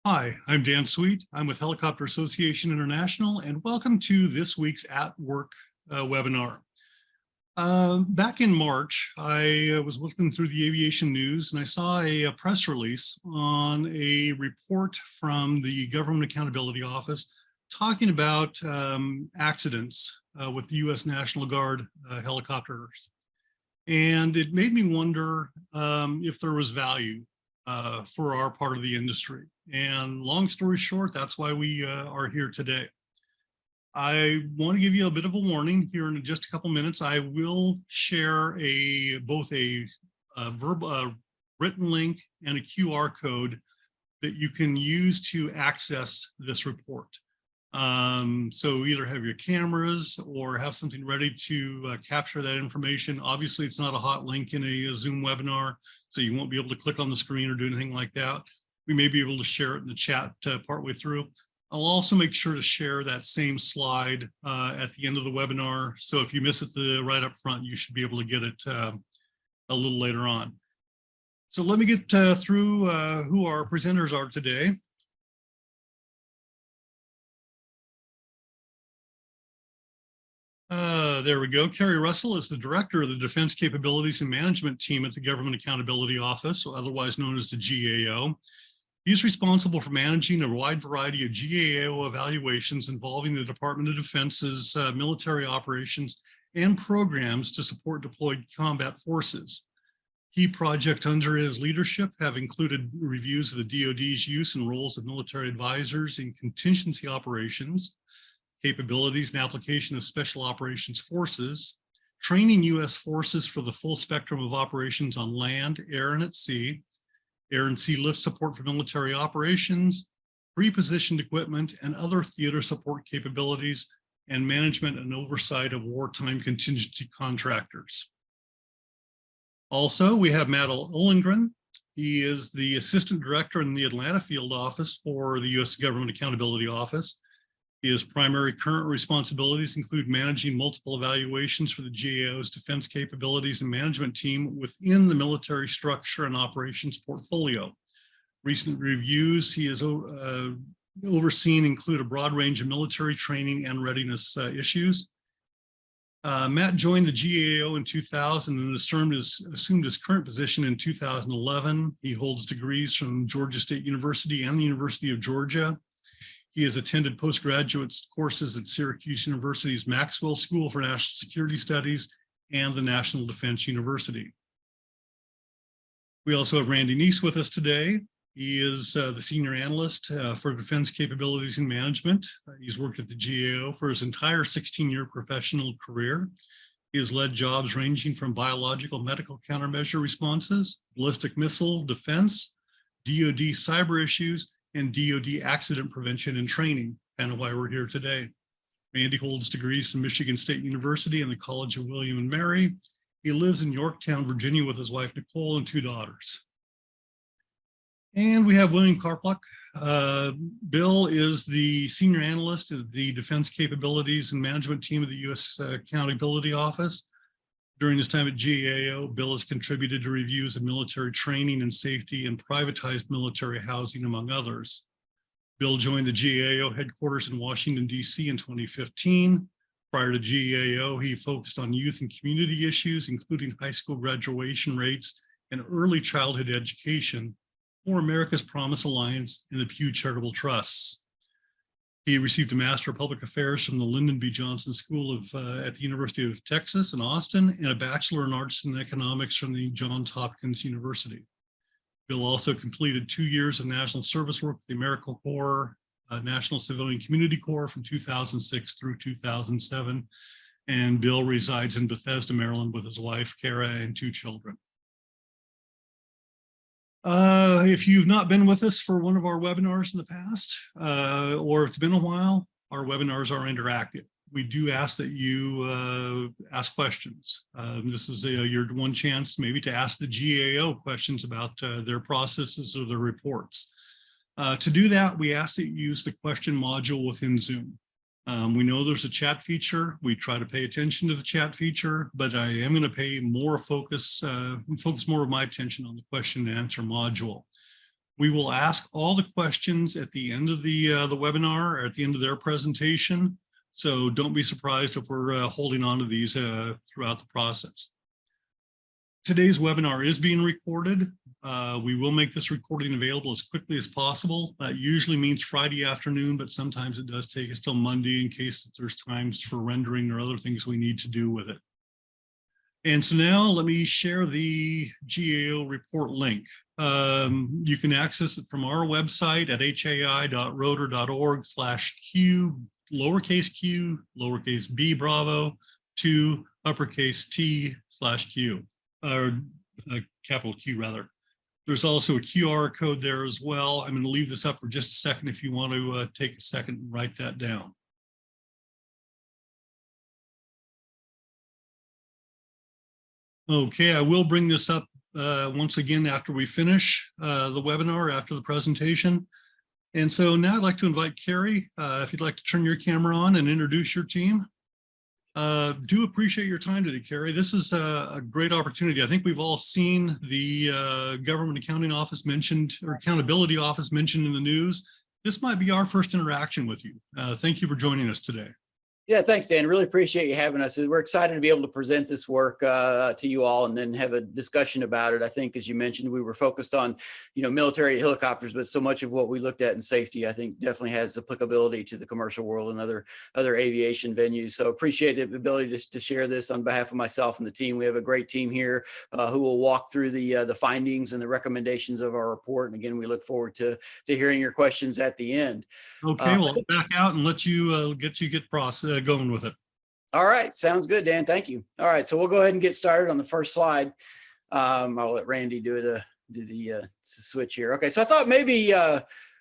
Hi, I'm Dan Sweet. I'm with Helicopter Association International, and welcome to this week's At Work webinar. Back in March, I was looking through the aviation news and I saw a press release on a report from the Government Accountability Office talking about accidents with the U.S. National Guard helicopters. And it made me wonder if there was value for our part of the industry. And long story short, that's why we are here today. I want to give you a bit of a warning here in just a couple minutes. I will share both a written link and a QR code that you can use to access this report. So either have your cameras or have something ready to capture that information. Obviously, it's not a hot link in a Zoom webinar, so you won't be able to click on the screen or do anything like that. We may be able to share it in the chat partway through. I'll also make sure to share that same slide at the end of the webinar. So if you miss it right up front, you should be able to get it a little later on. So let me get through who our presenters are today. There we go. Kerry Russell is the Director of the Defense Capabilities and Management Team at the Government Accountability Office, otherwise known as the GAO. He's responsible for managing a wide variety of GAO evaluations involving the Department of Defense's military operations and programs to support deployed combat forces. Key projects under his leadership have included reviews of the DoD's use and roles of military advisors in contingency operations, capabilities and application of special operations forces, training U.S. forces for the full spectrum of operations on land, air, and at sea, air and sea lift support for military operations, pre-positioned equipment and other theater support capabilities, and management and oversight of wartime contingency contractors. Also, we have Matt Ollengren. He is the Assistant Director in the Atlanta Field Office for the U.S. Government Accountability Office. His primary current responsibilities include managing multiple evaluations for the GAO's Defense Capabilities and Management Team within the military structure and operations portfolio. Recent reviews he has overseen include a broad range of military training and readiness issues. Matt joined the GAO in 2000 and assumed his current position in 2011. He holds degrees from Georgia State University and the University of Georgia. He has attended postgraduate courses at Syracuse University's Maxwell School for National Security Studies and the National Defense University. We also have Randy Neese with us today. He is the Senior Analyst for Defense Capabilities and Management. He's worked at the GAO for his entire 16-year professional career. He has led jobs ranging from biological medical countermeasure responses, ballistic missile defense, DoD cyber issues, and DoD accident prevention and training, kind of why we're here today. Randy holds degrees from Michigan State University and the College of William and Mary. He lives in Yorktown, Virginia with his wife, Nicole, and 2 daughters. And we have William Karpluk. Bill is the Senior Analyst of the Defense Capabilities and Management Team of the U.S. Accountability Office. During his time at GAO, Bill has contributed to reviews of military training and safety and privatized military housing, among others. Bill joined the GAO headquarters in Washington, D.C. in 2015. Prior to GAO, he focused on youth and community issues, including high school graduation rates and early childhood education for America's Promise Alliance and the Pew Charitable Trusts. He received a Master of Public Affairs from the Lyndon B. Johnson School at the University of Texas in Austin, and a Bachelor in Arts and Economics from the Johns Hopkins University. Bill also completed 2 years of national service work with the AmeriCorps Corps, National Civilian Community Corps from 2006 through 2007. And Bill resides in Bethesda, Maryland with his wife, Kara, and 2 children. If you've not been with us for one of our webinars in the past, or it's been a while, our webinars are interactive. We do ask that you ask questions. This is your one chance maybe to ask the GAO questions about their processes or their reports. To do that, we ask that you use the question module within Zoom. We know there's a chat feature. We try to pay attention to the chat feature, but I am going to pay more focus more of my attention on the question and answer module. We will ask all the questions at the end of the webinar or at the end of their presentation. So don't be surprised if we're holding on to these throughout the process. Today's webinar is being recorded. We will make this recording available as quickly as possible. That usually means Friday afternoon, but sometimes it does take us till Monday in case there's times for rendering or other things we need to do with it. And so now let me share the GAO report link. You can access it from our website at hai.rotor.org/Q, lowercase q, lowercase b Bravo, to uppercase T/Q, or capital Q rather. There's also a QR code there as well. I'm going to leave this up for just a second if you want to take a second and write that down. Okay, I will bring this up once again after we finish the webinar, after the presentation. And so now I'd like to invite Carrie, if you'd like to turn your camera on and introduce your team. Do appreciate your time today, Carrie. This is a great opportunity. I think we've all seen the Government Accounting Office mentioned, or Accountability Office mentioned in the news. This might be our first interaction with you. Thank you for joining us today. Yeah, thanks, Dan. Really appreciate you having us. We're excited to be able to present this work to you all and then have a discussion about it. I think, as you mentioned, we were focused on, military helicopters, but so much of what we looked at in safety, I think, definitely has applicability to the commercial world and other aviation venues. So appreciate the ability to share this on behalf of myself and the team. We have a great team here who will walk through the findings and the recommendations of our report. And again, we look forward to hearing your questions at the end. Okay, well, I'll back out and let you get going with it. All right, sounds good, Dan. Thank you. All right, so we'll go ahead and get started on the first slide. I'll let Randy do the switch here. Okay, so I thought maybe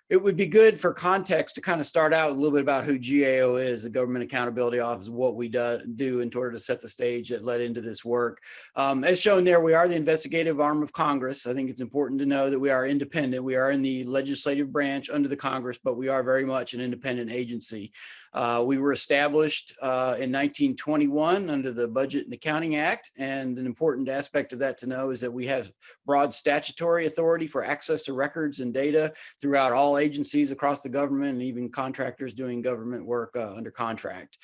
it would be good for context to kind of start out a little bit about who GAO is, the Government Accountability Office, what we do in order to set the stage that led into this work. As shown there, we are the investigative arm of Congress. I think it's important to know that we are independent. We are in the legislative branch under the Congress, but we are very much an independent agency. We were established in 1921 under the Budget and Accounting Act, and an important aspect of that to know is that we have broad statutory authority for access to records and data throughout all agencies across the government, and even contractors doing government work under contract.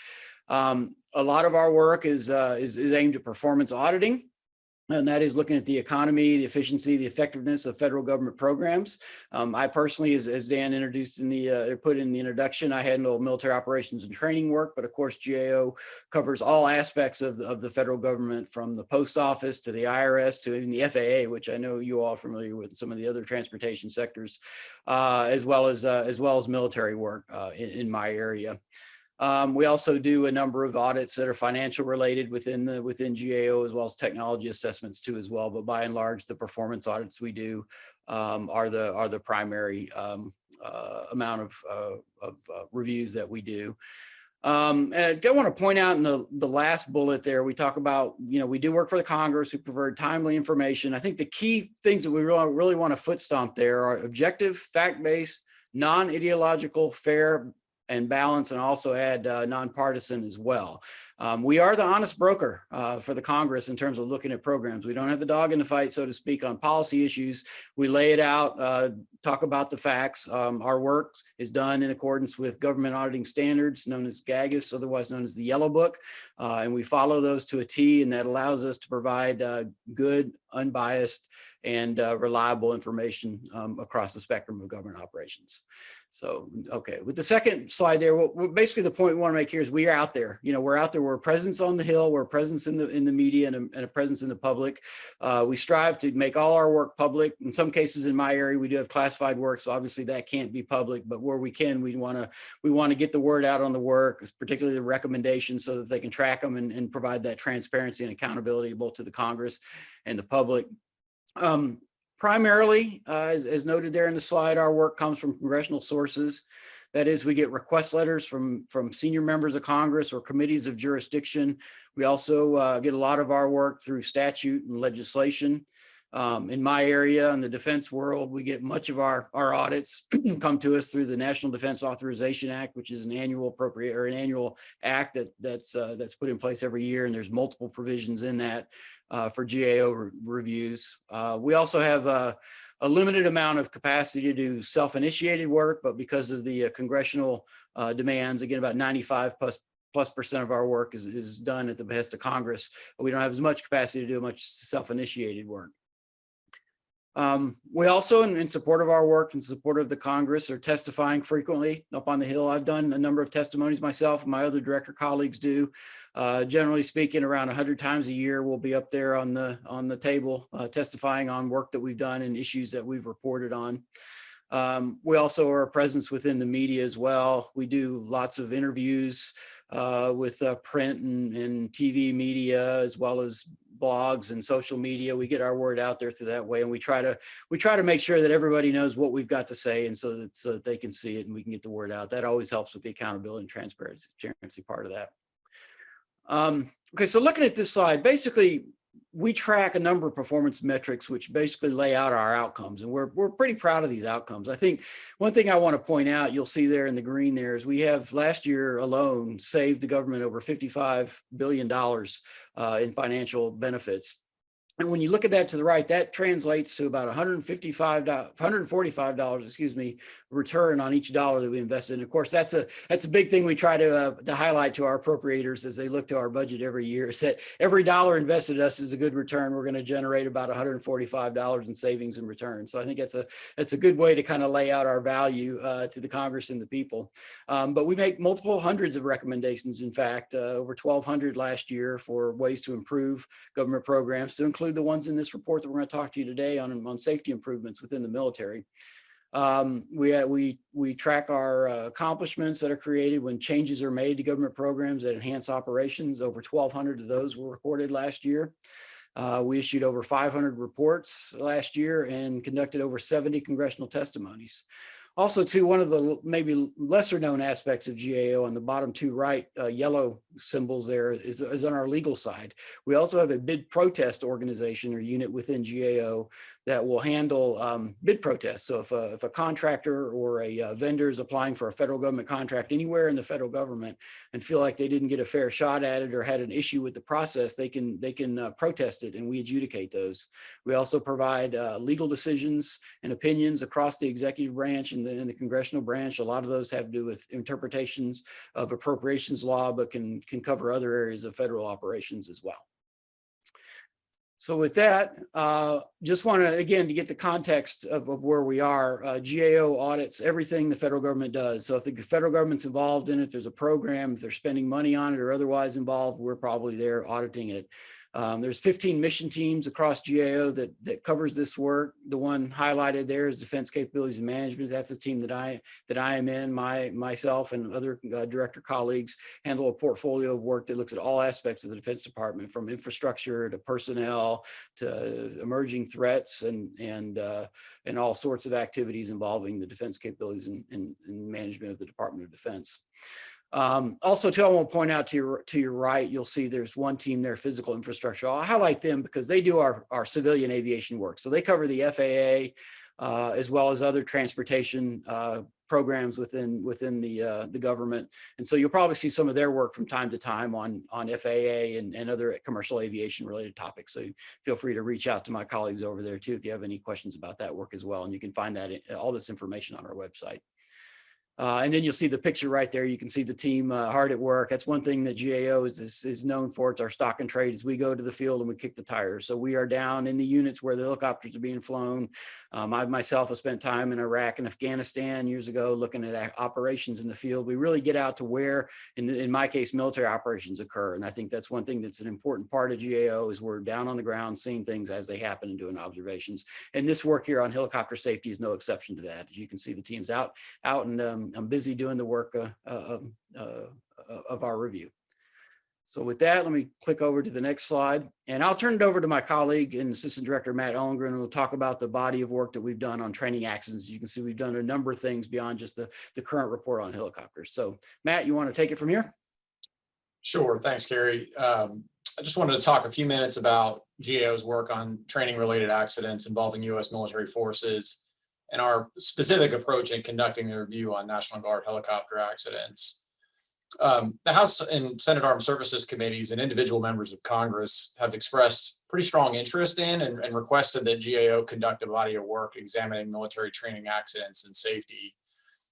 A lot of our work is aimed at performance auditing, and that is looking at the economy, the efficiency, the effectiveness of federal government programs. I personally, as Dan introduced in put in the introduction, I handle military operations and training work, but of course GAO covers all aspects of the federal government, from the post office to the IRS to even the FAA, which I know you all are familiar with, some of the other transportation sectors, as well as military work in my area. We also do a number of audits that are financial related within GAO, as well as technology assessments too as well. But by and large, the performance audits we do are the primary amount of reviews that we do. And I do want to point out in the last bullet there, we talk about, we do work for the Congress, we provide timely information. I think the key things that we really want to foot stomp there are objective, fact-based, non-ideological, fair, and balance, and also add nonpartisan as well. We are the honest broker for the Congress in terms of looking at programs. We don't have the dog in the fight, so to speak, on policy issues. We lay it out, talk about the facts. Our work is done in accordance with government auditing standards known as GAGAS, otherwise known as the Yellow Book, and we follow those to a T, and that allows us to provide good, unbiased, and reliable information across the spectrum of government operations. So, okay, with the second slide there, basically the point we want to make here is we are out there. We're out there. We're a presence on the Hill. We're a presence in the media and a presence in the public. We strive to make all our work public. In some cases, in my area, we do have classified work, so obviously that can't be public. But where we can, we want to get the word out on the work, particularly the recommendations, so that they can track them and provide that transparency and accountability both to the Congress and the public. Primarily, as noted there in the slide, our work comes from congressional sources. That is, we get request letters from senior members of Congress or committees of jurisdiction. We also get a lot of our work through statute and legislation. In my area, in the defense world, we get much of our audits come to us through the National Defense Authorization Act, which is an annual an annual act that's put in place every year, and there's multiple provisions in that for GAO reviews. We also have a limited amount of capacity to do self-initiated work, but because of the congressional demands, again, about 95+% of our work is done at the behest of Congress. We don't have as much capacity to do much self-initiated work. We also, in support of our work, in support of the Congress, are testifying frequently up on the Hill. I've done a number of testimonies myself, and my other director colleagues do. Generally speaking, around 100 times a year, we'll be up there on the table testifying on work that we've done and issues that we've reported on. We also are a presence within the media as well. We do lots of interviews with print and TV media, as well as blogs and social media. We get our word out there through that way, and we try to make sure that everybody knows what we've got to say, and so that they can see it and we can get the word out. That always helps with the accountability and transparency part of that. Okay, so looking at this slide, basically we track a number of performance metrics which basically lay out our outcomes, and we're pretty proud of these outcomes. I think one thing I want to point out, you'll see there in the green there, is we have last year alone saved the government over $55 billion in financial benefits. And when you look at that to the right, that translates to about $145, excuse me, return on each dollar that we invested. And of course, that's a big thing we try to highlight to our appropriators as they look to our budget every year, is that every dollar invested in us is a good return. We're going to generate about $145 in savings and return. So I think that's a good way to kind of lay out our value to the Congress and the people. But we make multiple hundreds of recommendations. In fact, over 1,200 last year for ways to improve government programs, to include the ones in this report that we're going to talk to you today on safety improvements within the military. We track our accomplishments that are created when changes are made to government programs that enhance operations. Over 1,200 of those were recorded last year. We issued over 500 reports last year and conducted over 70 congressional testimonies. Also, too, one of the maybe lesser known aspects of GAO on the bottom two right yellow symbols there is on our legal side. We also have a bid protest organization or unit within GAO that will handle bid protests. So if a contractor or a vendor is applying for a federal government contract anywhere in the federal government and feel like they didn't get a fair shot at it or had an issue with the process, they can protest it, and we adjudicate those. We also provide legal decisions and opinions across the executive branch and the congressional branch. A lot of those have to do with interpretations of appropriations law, but can cover other areas of federal operations as well. So with that, just want to, again, to get the context of where we are, GAO audits everything the federal government does. So if the federal government's involved in it, there's a program, if they're spending money on it or otherwise involved, we're probably there auditing it. There's 15 mission teams across GAO that covers this work. The one highlighted there is Defense Capabilities and Management. That's a team that I am in. Myself and other director colleagues handle a portfolio of work that looks at all aspects of the Defense Department, from infrastructure to personnel to emerging threats and all sorts of activities involving the defense capabilities and management of the Department of Defense. Also, too, I want to point out to your right, you'll see there's one team there, physical infrastructure. I'll highlight them because they do our civilian aviation work. So they cover the FAA as well as other transportation programs within the government. And so you'll probably see some of their work from time to time on FAA and other commercial aviation related topics. So feel free to reach out to my colleagues over there too if you have any questions about that work as well. And you can find that all this information on our website. And then you'll see the picture right there. You can see the team hard at work. That's one thing that GAO is known for. It's our stock and trade. Is we go to the field and we kick the tires. So we are down in the units where the helicopters are being flown. I myself have spent time in Iraq and Afghanistan years ago looking at operations in the field. We really get out to where, in my case, military operations occur. And I think that's one thing that's an important part of GAO is we're down on the ground seeing things as they happen and doing observations. And this work here on helicopter safety is no exception to that. As you can see, the team's out and I'm busy doing the work of our review. So with that, let me click over to the next slide, and I'll turn it over to my colleague and Assistant Director Matt Ellengren, who will talk about the body of work that we've done on training accidents. You can see we've done a number of things beyond just the current report on helicopters. So Matt, you want to take it from here? Sure, thanks, Gary. I just wanted to talk a few minutes about GAO's work on training-related accidents involving U.S. military forces and our specific approach in conducting the review on National Guard helicopter accidents. The House and Senate Armed Services Committees and individual members of Congress have expressed pretty strong interest in and requested that GAO conduct a body of work examining military training accidents and safety.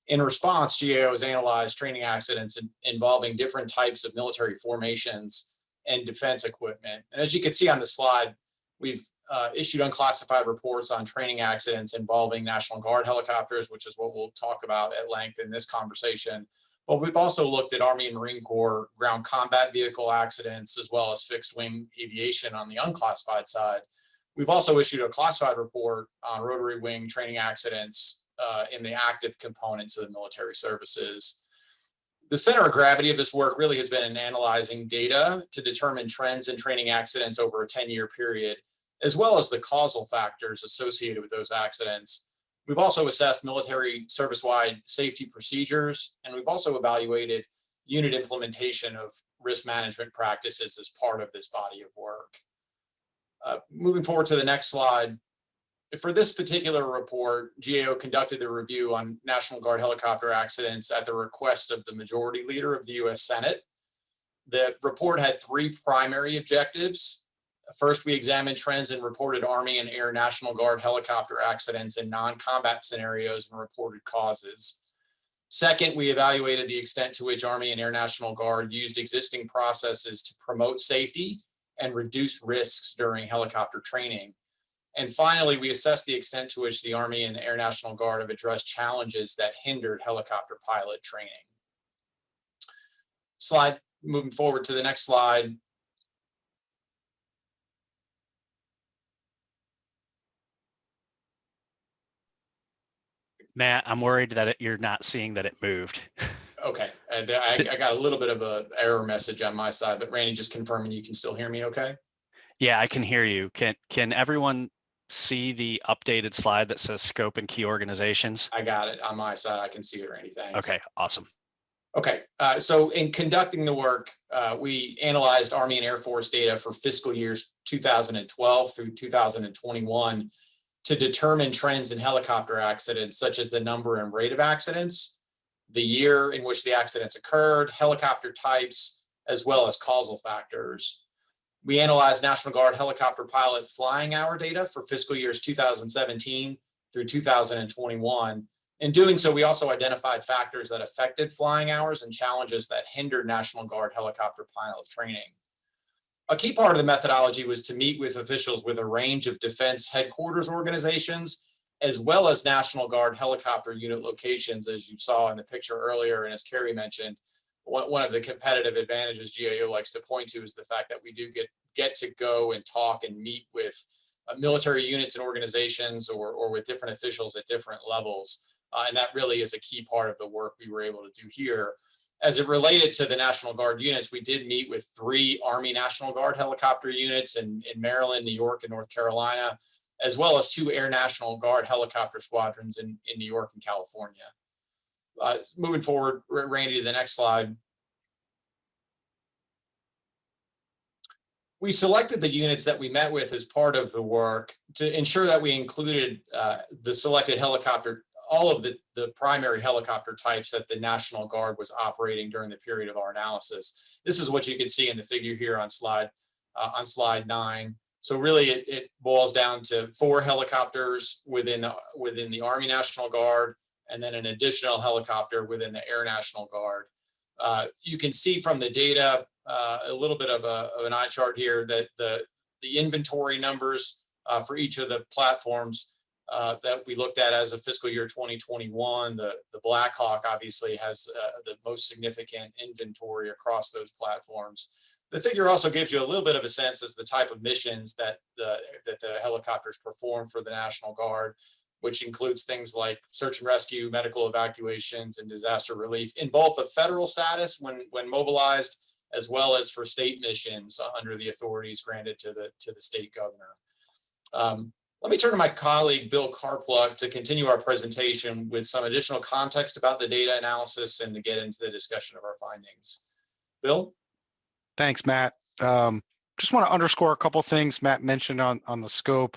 In response, GAO has analyzed training accidents involving different types of military formations and defense equipment. And as you can see on the slide, we've issued unclassified reports on training accidents involving National Guard helicopters, which is what we'll talk about at length in this conversation. But we've also looked at Army and Marine Corps ground combat vehicle accidents, as well as fixed wing aviation on the unclassified side. We've also issued a classified report on rotary wing training accidents in the active components of the military services. The center of gravity of this work really has been in analyzing data to determine trends in training accidents over a 10-year period, as well as the causal factors associated with those accidents. We've also assessed military service-wide safety procedures, and we've also evaluated unit implementation of risk management practices as part of this body of work. Moving forward to the next slide. For this particular report, GAO conducted the review on National Guard helicopter accidents at the request of the majority leader of the U.S. Senate. The report had three primary objectives. First, we examined trends in reported Army and Air National Guard helicopter accidents in non-combat scenarios and reported causes. Second, we evaluated the extent to which Army and Air National Guard used existing processes to promote safety and reduce risks during helicopter training. And finally, we assessed the extent to which the Army and Air National Guard have addressed challenges that hindered helicopter pilot training. Moving forward to the next slide. Matt, I'm worried that you're not seeing that it moved. Okay, I got a little bit of an error message on my side, but Randy, just confirming you can still hear me okay? Yeah, I can hear you. Can everyone see the updated slide that says scope and key organizations? I got it on my side. I can see it, Randy. Thanks. Okay, awesome. Okay, so in conducting the work, we analyzed Army and Air Force data for fiscal years 2012 through 2021 to determine trends in helicopter accidents, such as the number and rate of accidents, the year in which the accidents occurred, helicopter types, as well as causal factors. We analyzed National Guard helicopter pilot flying hour data for fiscal years 2017 through 2021. In doing so, we also identified factors that affected flying hours and challenges that hindered National Guard helicopter pilot training. A key part of the methodology was to meet with officials with a range of defense headquarters organizations, as well as National Guard helicopter unit locations, as you saw in the picture earlier, and as Carrie mentioned. One of the competitive advantages GAO likes to point to is the fact that we do get to go and talk and meet with military units and organizations or with different officials at different levels. And that really is a key part of the work we were able to do here. As it related to the National Guard units, we did meet with 3 Army National Guard helicopter units in Maryland, New York, and North Carolina, as well as 2 Air National Guard helicopter squadrons in New York and California. Moving forward, Randy, to the next slide. We selected the units that we met with as part of the work to ensure that we included the selected helicopter, all of the primary helicopter types that the National Guard was operating during the period of our analysis. This is what you can see in the figure here on slide 9. So really it boils down to 4 helicopters within the Army National Guard, and then an additional helicopter within the Air National Guard. You can see from the data a little bit of an eye chart here that the inventory numbers for each of the platforms that we looked at as of fiscal year 2021. The Black Hawk obviously has the most significant inventory across those platforms. The figure also gives you a little bit of a sense as the type of missions that the helicopters perform for the National Guard, which includes things like search and rescue, medical evacuations, and disaster relief in both the federal status when mobilized, as well as for state missions under the authorities granted to the state governor. Let me turn to my colleague, Bill Karpluk, to continue our presentation with some additional context about the data analysis and to get into the discussion of our findings. Bill? Thanks, Matt. just want to underscore a couple things Matt mentioned on the scope.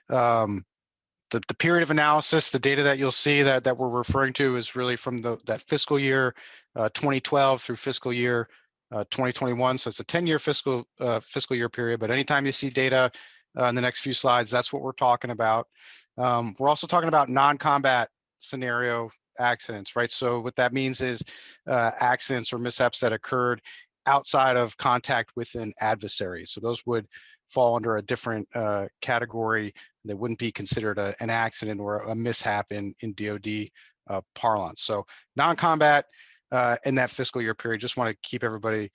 The period of analysis, the data that you'll see that we're referring to is really from that fiscal year 2012 through fiscal year 2021. So it's a 10-year fiscal year period. But anytime you see data in the next few slides, that's what we're talking about. We're also talking about non-combat scenario accidents, right? So what that means is accidents or mishaps that occurred outside of contact with an adversary. So those would fall under a different category that wouldn't be considered an accident or a mishap in DoD parlance. So non-combat in that fiscal year period, just want to keep everybody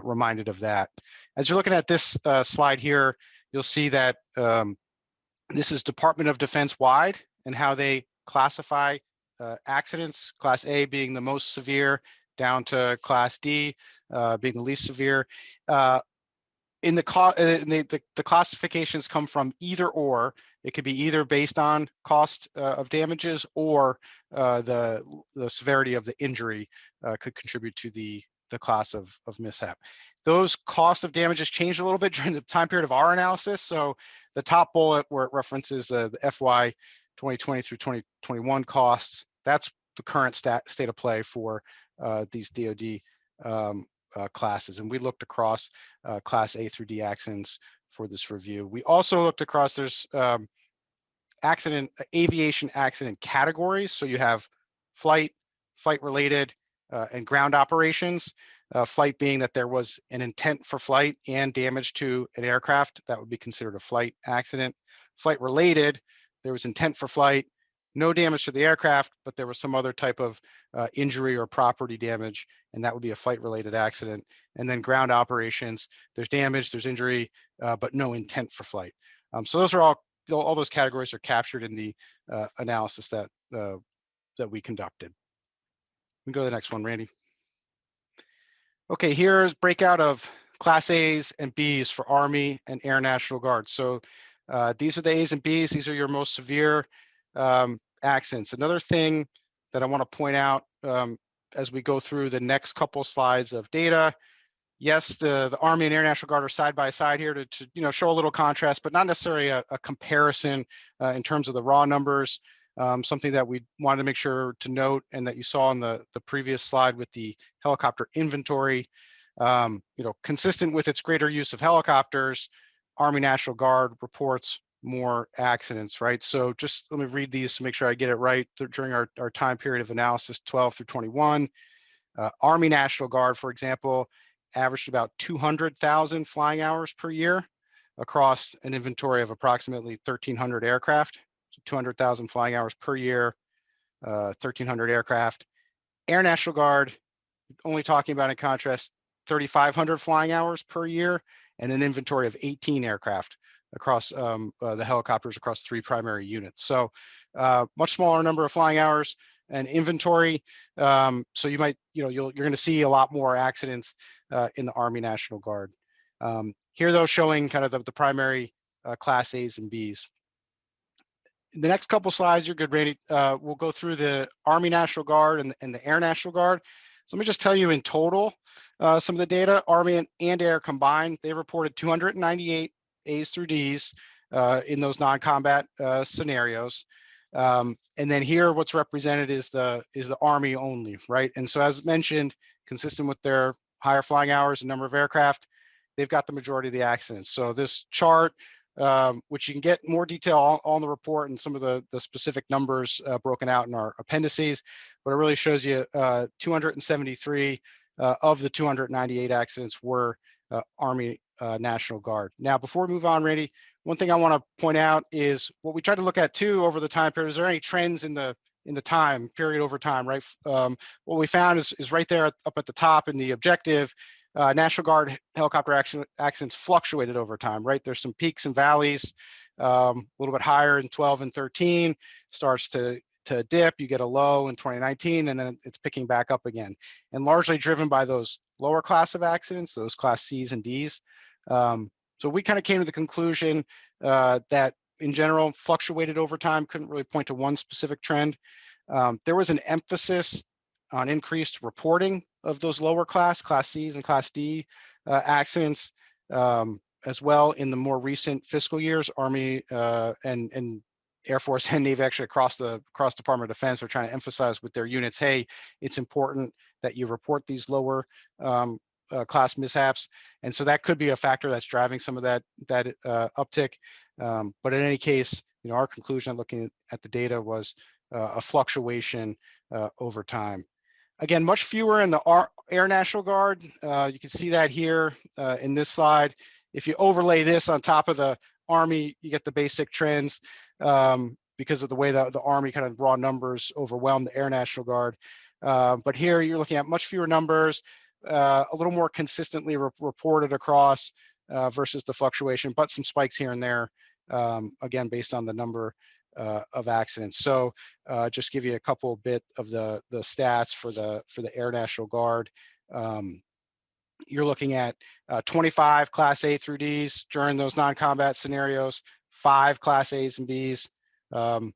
reminded of that. As you're looking at this slide here, you'll see that this is Department of Defense wide and how they classify accidents, Class A being the most severe, down to Class D being the least severe. The classifications come from either or. It could be either based on cost of damages or the severity of the injury could contribute to the class of mishap. Those cost of damages changed a little bit during the time period of our analysis. So the top bullet where it references the FY 2020 through 2021 costs, that's the current state of play for these DoD classes. And we looked across Class A through D accidents for this review. We also looked across, there's aviation accident categories. So you have flight related, and ground operations. Flight being that there was an intent for flight and damage to an aircraft, that would be considered a flight accident. Flight related, there was intent for flight, no damage to the aircraft, but there was some other type of injury or property damage, and that would be a flight related accident. And then ground operations, there's damage, there's injury, but no intent for flight. So those are all those categories are captured in the analysis that we conducted. We can go to the next one, Randy. Okay, here's breakout of Class A's and B's for Army and Air National Guard. So these are the A's and B's. These are your most severe accidents. Another thing that I want to point out as we go through the next couple slides of data. Yes, the Army and Air National Guard are side by side here to show a little contrast, but not necessarily a comparison in terms of the raw numbers. Something that we wanted to make sure to note, and that you saw on the previous slide with the helicopter inventory, consistent with its greater use of helicopters, Army National Guard reports more accidents, right? So just let me read these to make sure I get it right. During our time period of analysis, 12 through 21, Army National Guard, for example, averaged about 200,000 flying hours per year across an inventory of approximately 1,300 aircraft. 200,000 flying hours per year, 1,300 aircraft. Air National Guard, only talking about in contrast, 3,500 flying hours per year and an inventory of 18 aircraft across the helicopters across 3 primary units. So much smaller number of flying hours and inventory. So you might, you're going to see a lot more accidents in the Army National Guard. Here though, showing kind of the primary Class A's and B's. The next couple slides, you're good, Randy. We'll go through the Army National Guard and the Air National Guard. So let me just tell you in total, some of the data. Army and Air combined, they reported 298 A's through D's in those non-combat scenarios. And then here, what's represented is the Army only, right? And so as mentioned, consistent with their higher flying hours and number of aircraft, they've got the majority of the accidents. So this chart, which you can get more detail on the report and some of the specific numbers broken out in our appendices, but it really shows you 273 of the 298 accidents were Army National Guard. Now, before we move on, Randy, one thing I want to point out is what we tried to look at too over the time period. Is there any trends in the time period over time, right? What we found is right there up at the top in the objective. National Guard helicopter accidents fluctuated over time, right? There's some peaks and valleys, a little bit higher in 12 and 13, starts to dip, you get a low in 2019, and then it's picking back up again. And largely driven by those lower class of accidents, those Class C's and D's. So we kind of came to the conclusion that in general fluctuated over time, couldn't really point to one specific trend. There was an emphasis on increased reporting of those lower Class C's and Class D accidents, as well in the more recent fiscal years, Army and Air Force and Navy actually across Department of Defense are trying to emphasize with their units, hey, it's important that you report these lower class mishaps. And so that could be a factor that's driving some of that uptick. But in any case, our conclusion looking at the data was a fluctuation over time. Again, much fewer in the Air National Guard. You can see that here in this slide. If you overlay this on top of the Army, you get the basic trends because of the way that the Army kind of raw numbers overwhelmed the Air National Guard. But here you're looking at much fewer numbers, a little more consistently reported across versus the fluctuation, but some spikes here and there, again, based on the number of accidents. So just give you a couple bit of the stats for the Air National Guard. You're looking at 25 Class A through Ds during those non-combat scenarios, 5 Class A's and B's, and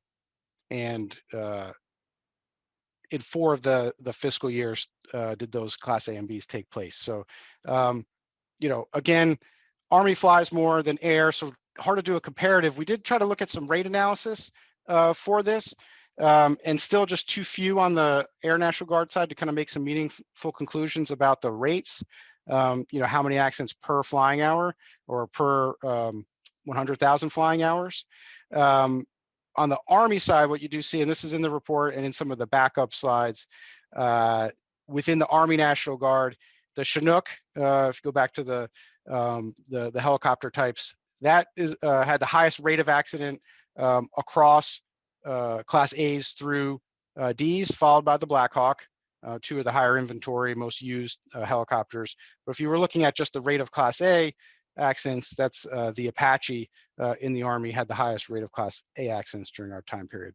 in 4 of the fiscal years did those Class A and B's take place. So, again, Army flies more than Air, so hard to do a comparative. We did try to look at some rate analysis for this, and still just too few on the Air National Guard side to kind of make some meaningful conclusions about the rates. How many accidents per flying hour or per 100,000 flying hours. On the Army side, what you do see, and this is in the report and in some of the backup slides, within the Army National Guard, the Chinook, if you go back to the helicopter types, that is had the highest rate of accident across Class A's through D's, followed by the Black Hawk, 2 of the higher inventory, most used helicopters. But if you were looking at just the rate of Class A accidents, that's the Apache in the Army had the highest rate of Class A accidents during our time period.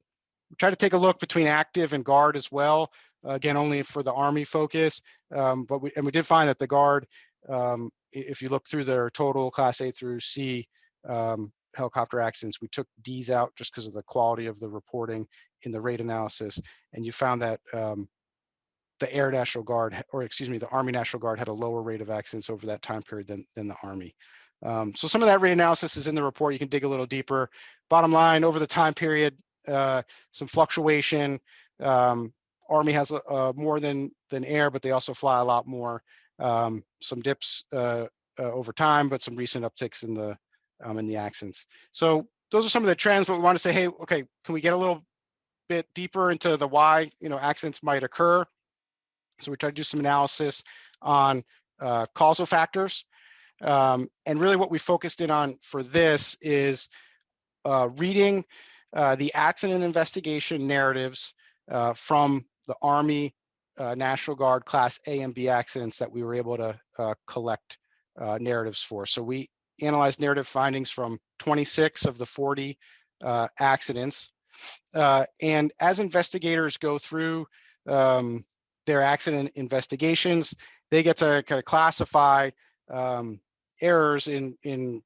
We try to take a look between active and Guard as well, again, only for the Army focus, but we did find that the Guard, if you look through their total Class A through C helicopter accidents, we took D's out just because of the quality of the reporting in the rate analysis, and you found that the Air National Guard, or excuse me, the Army National Guard had a lower rate of accidents over that time period than the Army. So some of that rate analysis is in the report. You can dig a little deeper. Bottom line, over the time period, some fluctuation. Army has more than Air, but they also fly a lot more. Some dips over time, but some recent upticks in the accidents. So those are some of the trends, but we want to say, hey, okay, can we get a little bit deeper into the why accidents might occur? So we try to do some analysis on causal factors. And really what we focused in on for this is reading the accident investigation narratives from the Army National Guard Class A and B accidents that we were able to collect narratives for. So we analyzed narrative findings from 26 of the 40 accidents. And as investigators go through their accident investigations, they get to kind of classify errors in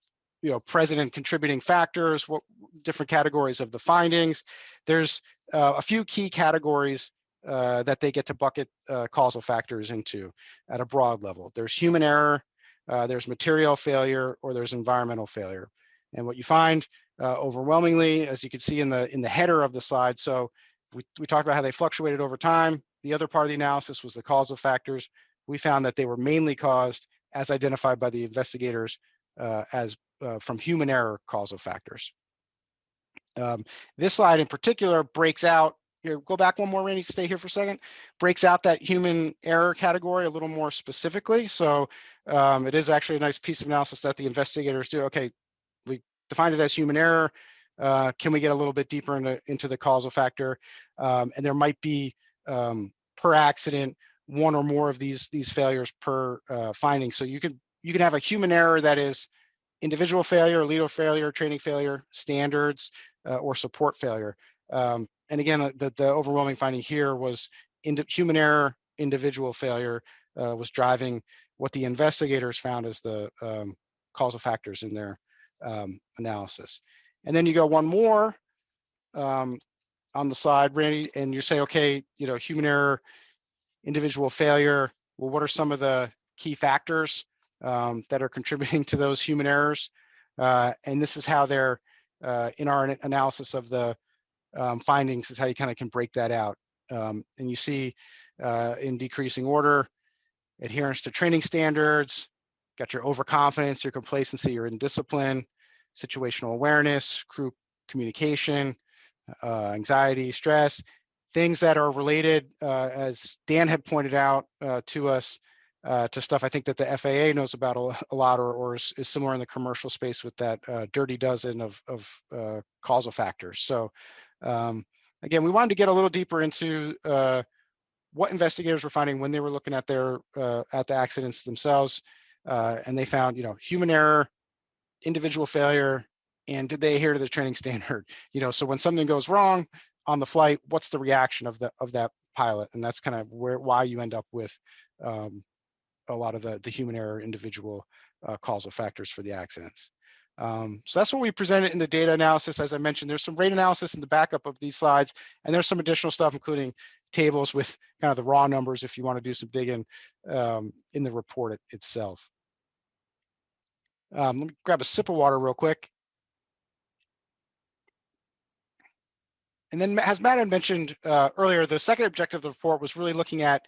present and contributing factors, what different categories of the findings. There's a few key categories that they get to bucket causal factors into at a broad level. There's human error, there's material failure, or there's environmental failure. And what you find overwhelmingly, as you can see in the header of the slide, so we talked about how they fluctuated over time. The other part of the analysis was the causal factors. We found that they were mainly caused, as identified by the investigators, as from human error causal factors. This slide in particular breaks out, here, go back one more, Randy, stay here for a second, breaks out that human error category a little more specifically. So it is actually a nice piece of analysis that the investigators do. Okay, we defined it as human error. Can we get a little bit deeper into the causal factor? And there might be per accident, one or more of these failures per finding. So you can have a human error that is individual failure, leader failure, training failure, standards, or support failure. And again, the overwhelming finding here was human error, individual failure was driving what the investigators found as the causal factors in their analysis. And then you go one more on the slide, Randy, and you say, okay, human error, individual failure. Well, what are some of the key factors that are contributing to those human errors. And this is how they're, in our analysis of the findings, is how you kind of can break that out. And you see in decreasing order, adherence to training standards, got your overconfidence, your complacency, your indiscipline, situational awareness, crew communication, anxiety, stress, things that are related, as Dan had pointed out to us, to stuff I think that the FAA knows about a lot, or is similar in the commercial space with that dirty dozen of causal factors. So again, we wanted to get a little deeper into what investigators were finding when they were looking at their at the accidents themselves, and they found, human error, individual failure, and did they adhere to the training standard? So when something goes wrong on the flight, what's the reaction of that pilot? And that's kind of why you end up with a lot of the human error, individual causal factors for the accidents. So that's what we presented in the data analysis. As I mentioned, there's some rate analysis in the backup of these slides, and there's some additional stuff, including tables with kind of the raw numbers if you want to do some digging in the report itself. Let me grab a sip of water real quick. And then, as Matt had mentioned earlier, the second objective of the report was really looking at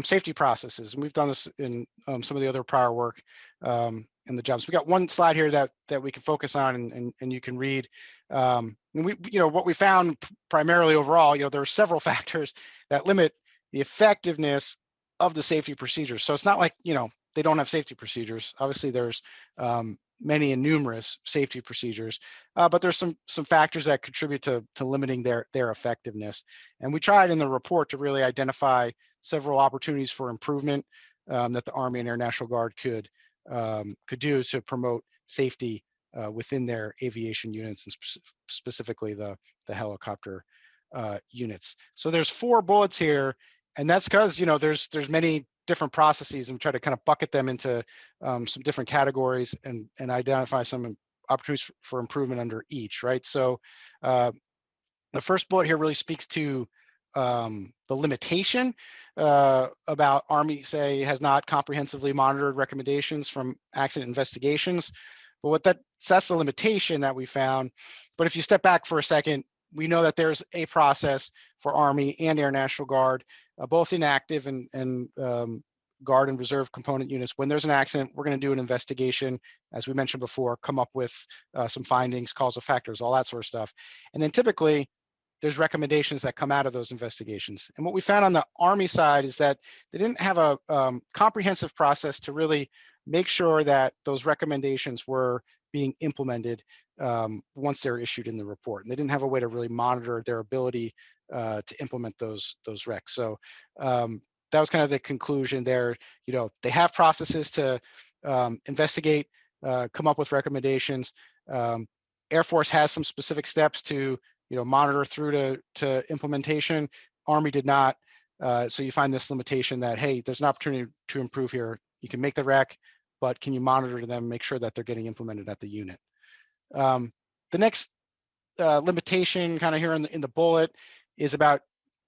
safety processes. And we've done this in some of the other prior work in the jobs. We got one slide here that we can focus on and you can read. And we, what we found primarily overall, there are several factors that limit the effectiveness of the safety procedures. So it's not like, they don't have safety procedures. Obviously, there's many and numerous safety procedures, but there's some factors that contribute to limiting their effectiveness. And we tried in the report to really identify several opportunities for improvement that the Army and Air National Guard could do to promote safety within their aviation units, and specifically the helicopter units. So there's 4 bullets here, and that's because there's many different processes, and we try to kind of bucket them into some different categories and identify some opportunities for improvement under each, right? So the first bullet here really speaks to the limitation about Army, say, has not comprehensively monitored recommendations from accident investigations. But that's the limitation that we found. But if you step back for a second, we know that there's a process for Army and Air National Guard, both in active and Guard and Reserve component units. When there's an accident, we're going to do an investigation, as we mentioned before, come up with some findings, causal factors, all that sort of stuff. And then typically, there's recommendations that come out of those investigations. And what we found on the Army side is that they didn't have a comprehensive process to really make sure that those recommendations were being implemented once they're issued in the report. And they didn't have a way to really monitor their ability to implement those recs. So that was kind of the conclusion there. They have processes to investigate, come up with recommendations. Air Force has some specific steps to monitor through to implementation. Army did not. So you find this limitation that, hey, there's an opportunity to improve here. You can make the rec, but can you monitor them, make sure that they're getting implemented at the unit? The next limitation kind of here in the bullet is about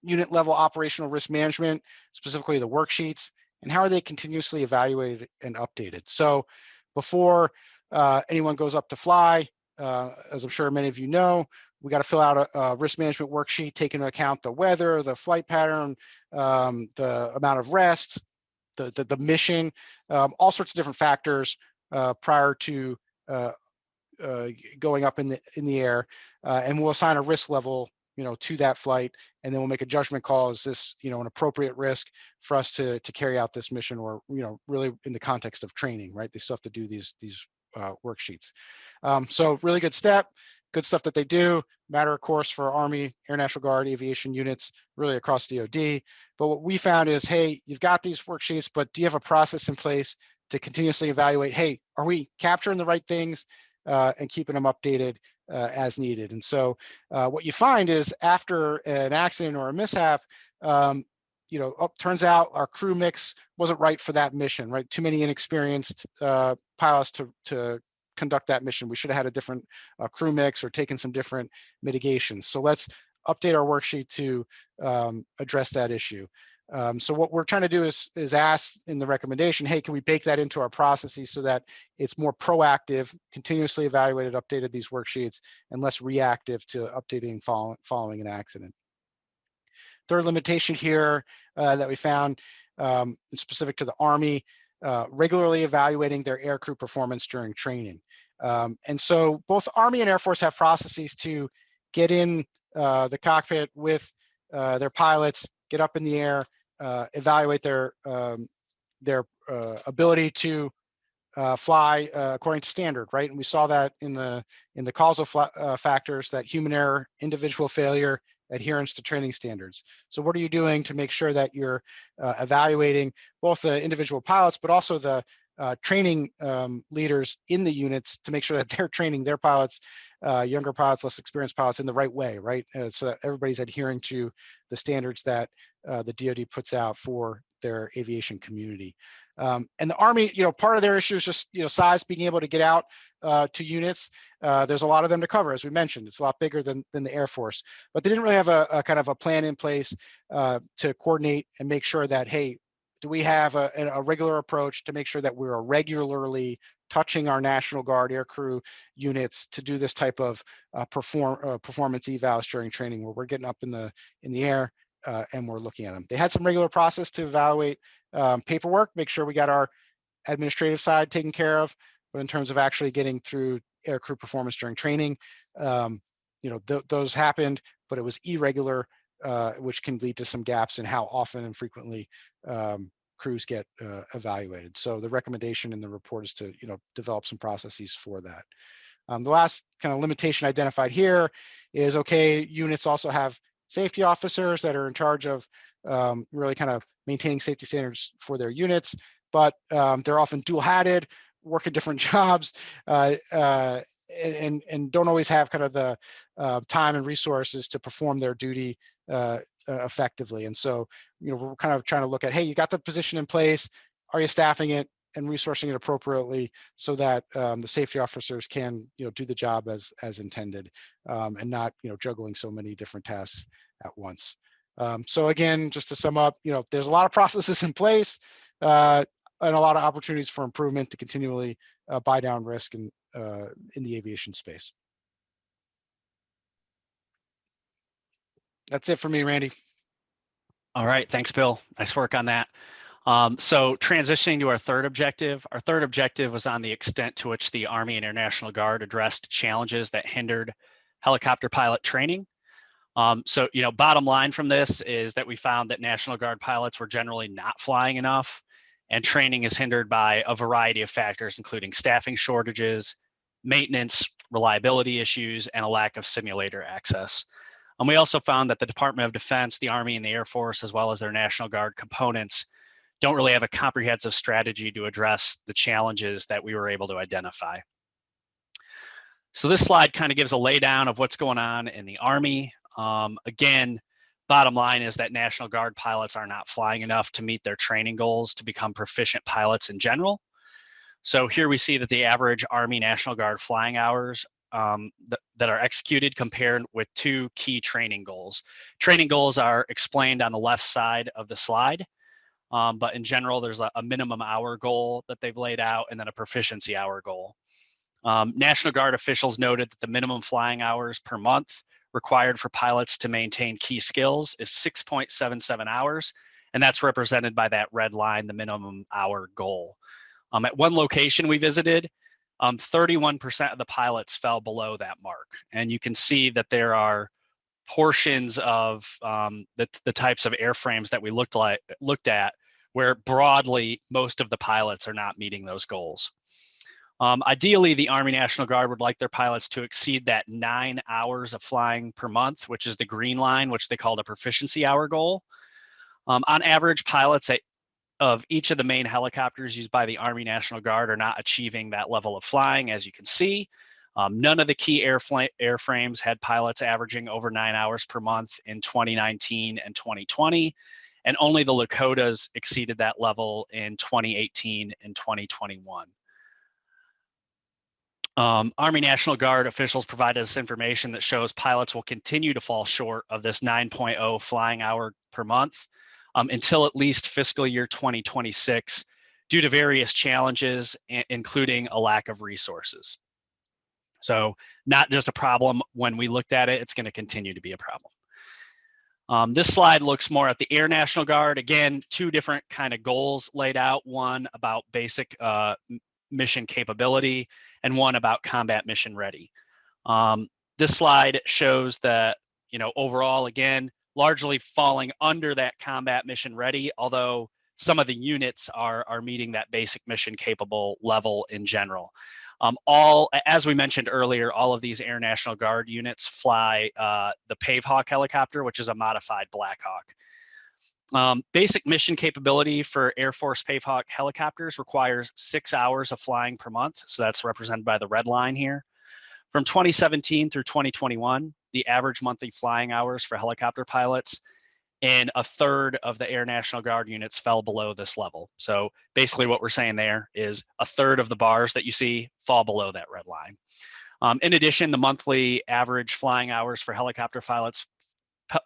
unit level operational risk management, specifically the worksheets, and how are they continuously evaluated and updated? So before anyone goes up to fly, as I'm sure many of you know, we got to fill out a risk management worksheet, taking into account the weather, the flight pattern, the amount of rest, the mission, all sorts of different factors prior to going up in the air, and we'll assign a risk level to that flight, and then we'll make a judgment call. Is this an appropriate risk for us to carry out this mission, or really in the context of training, right? They still have to do these worksheets. So really good step, good stuff that they do. Matter of course for Army, Air National Guard, aviation units, really across DoD. But what we found is, hey, you've got these worksheets, but do you have a process in place to continuously evaluate, hey, are we capturing the right things and keeping them updated as needed? And so what you find is after an accident or a mishap, turns out our crew mix wasn't right for that mission, right? Too many inexperienced pilots to conduct that mission. We should have had a different crew mix or taken some different mitigations. So let's update our worksheet to address that issue. So what we're trying to do is ask in the recommendation, hey, can we bake that into our processes so that it's more proactive, continuously evaluated, updated these worksheets, and less reactive to updating following an accident. Third limitation here that we found specific to the Army, regularly evaluating their aircrew performance during training. And so both Army and Air Force have processes to get in the cockpit with their pilots, get up in the air, evaluate their ability to fly according to standard, right? And we saw that in the causal factors, that human error, individual failure, adherence to training standards. So what are you doing to make sure that you're evaluating both the individual pilots, but also the training leaders in the units to make sure that they're training their pilots, younger pilots, less experienced pilots, in the right way, right? So that everybody's adhering to the standards that the DoD puts out for their aviation community. And the Army, part of their issue is just, size, being able to get out to units. There's a lot of them to cover, as we mentioned. It's a lot bigger than the Air Force, but they didn't really have a kind of a plan in place to coordinate and make sure that, hey, do we have a regular approach to make sure that we're regularly touching our National Guard aircrew units to do this type of performance evals during training, where we're getting up in the air and we're looking at them. They had some regular process to evaluate paperwork, make sure we got our administrative side taken care of, but in terms of actually getting through aircrew performance during training, those happened, but it was irregular, which can lead to some gaps in how often and frequently crews get evaluated. So the recommendation in the report is to develop some processes for that. The last kind of limitation identified here is, okay, units also have safety officers that are in charge of really kind of maintaining safety standards for their units, but they're often dual-hatted, working different jobs, and don't always have kind of the time and resources to perform their duty effectively. And so, we're kind of trying to look at, hey, you got the position in place, are you staffing it and resourcing it appropriately so that the safety officers can, do the job as intended, and not, juggling so many different tasks at once. So again, just to sum up, there's a lot of processes in place and a lot of opportunities for improvement to continually buy down risk in the aviation space. That's it for me, Randy. All right, thanks, Bill. Nice work on that. So transitioning to our third objective was on the extent to which the Army and Air National Guard addressed challenges that hindered helicopter pilot training. So, bottom line from this is that we found that National Guard pilots were generally not flying enough, and training is hindered by a variety of factors, including staffing shortages, maintenance, reliability issues, and a lack of simulator access. And we also found that the Department of Defense, the Army, and the Air Force, as well as their National Guard components, don't really have a comprehensive strategy to address the challenges that we were able to identify. So this slide kind of gives a laydown of what's going on in the Army. Again, bottom line is that National Guard pilots are not flying enough to meet their training goals to become proficient pilots in general. So here we see that the average Army National Guard flying hours that are executed compared with two key training goals. Training goals are explained on the left side of the slide, but in general, there's a minimum hour goal that they've laid out and then a proficiency hour goal. National Guard officials noted that the minimum flying hours per month required for pilots to maintain key skills is 6.77 hours, and that's represented by that red line, the minimum hour goal. At one location we visited, 31% of the pilots fell below that mark, and you can see that there are portions of the types of airframes that we looked at where broadly most of the pilots are not meeting those goals. Ideally, the Army National Guard would like their pilots to exceed that 9 hours of flying per month, which is the green line, which they call the proficiency hour goal. On average, pilots of each of the main helicopters used by the Army National Guard are not achieving that level of flying, as you can see. None of the key airframes had pilots averaging over 9 hours per month in 2019 and 2020, and only the Lakotas exceeded that level in 2018 and 2021. Army National Guard officials provided us information that shows pilots will continue to fall short of this 9.0 flying hour per month until at least fiscal year 2026 due to various challenges, including a lack of resources. So not just a problem when we looked at it, it's going to continue to be a problem. This slide looks more at the Air National Guard. Again, two different kind of goals laid out, one about basic mission capability and one about combat mission ready. This slide shows that, overall, again, largely falling under that combat mission ready, although some of the units are meeting that basic mission capable level in general. As we mentioned earlier, all of these Air National Guard units fly the Pavehawk helicopter, which is a modified Black Hawk. Basic mission capability for Air Force Pavehawk helicopters requires 6 hours of flying per month. So that's represented by the red line here. From 2017 through 2021, the average monthly flying hours for helicopter pilots and a third of the Air National Guard units fell below this level. So basically what we're saying there is a third of the bars that you see fall below that red line. In addition, the monthly average flying hours for helicopter pilots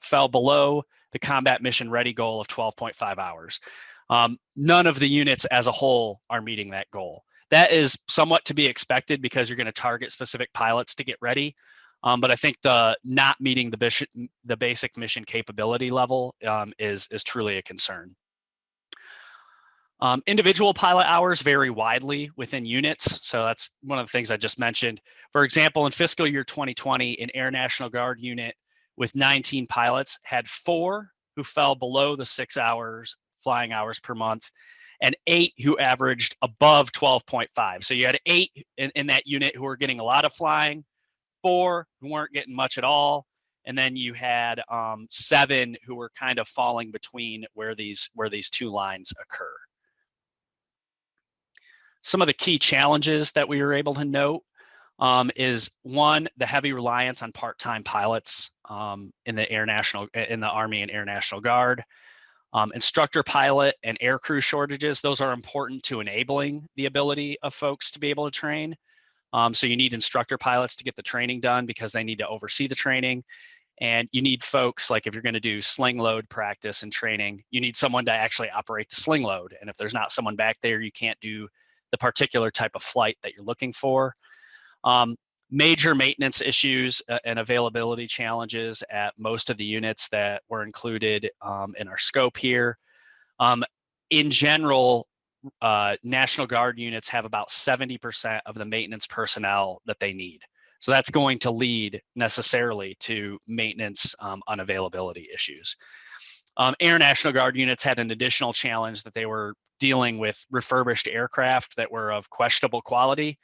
fell below the combat mission ready goal of 12.5 hours. None of the units as a whole are meeting that goal. That is somewhat to be expected because you're going to target specific pilots to get ready. But I think the not meeting the basic mission capability level is truly a concern. Individual pilot hours vary widely within units. So that's one of the things I just mentioned. For example, in fiscal year 2020, an Air National Guard unit with 19 pilots had 4 who fell below the 6 hours flying hours per month and 8 who averaged above 12.5. So you had 8 in that unit who were getting a lot of flying, 4 who weren't getting much at all, and then you had 7 who were kind of falling between where these two lines occur. Some of the key challenges that we were able to note is one, the heavy reliance on part-time pilots in the Army and Air National Guard. Instructor pilot and air crew shortages, those are important to enabling the ability of folks to be able to train. So you need instructor pilots to get the training done because they need to oversee the training. And you need folks, like if you're going to do sling load practice and training, you need someone to actually operate the sling load. And if there's not someone back there, you can't do the particular type of flight that you're looking for. Major maintenance issues and availability challenges at most of the units that were included in our scope here. In general, National Guard units have about 70% of the maintenance personnel that they need. So that's going to lead necessarily to maintenance unavailability issues. Air National Guard units had an additional challenge that they were dealing with refurbished aircraft that were of questionable quality.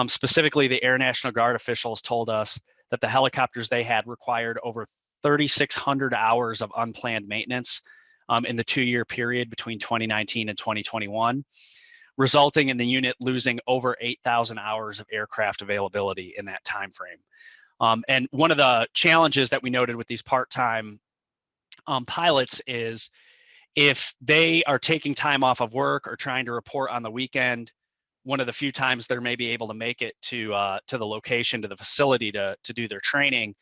Specifically, the Air National Guard officials told us that the helicopters they had required over 3,600 hours of unplanned maintenance in the 2-year period between 2019 and 2021, resulting in the unit losing over 8,000 hours of aircraft availability in that time frame. And one of the challenges that we noted with these part-time pilots is if they are taking time off of work or trying to report on the weekend, one of the few times they're maybe able to make it to the location, to the facility to do their training.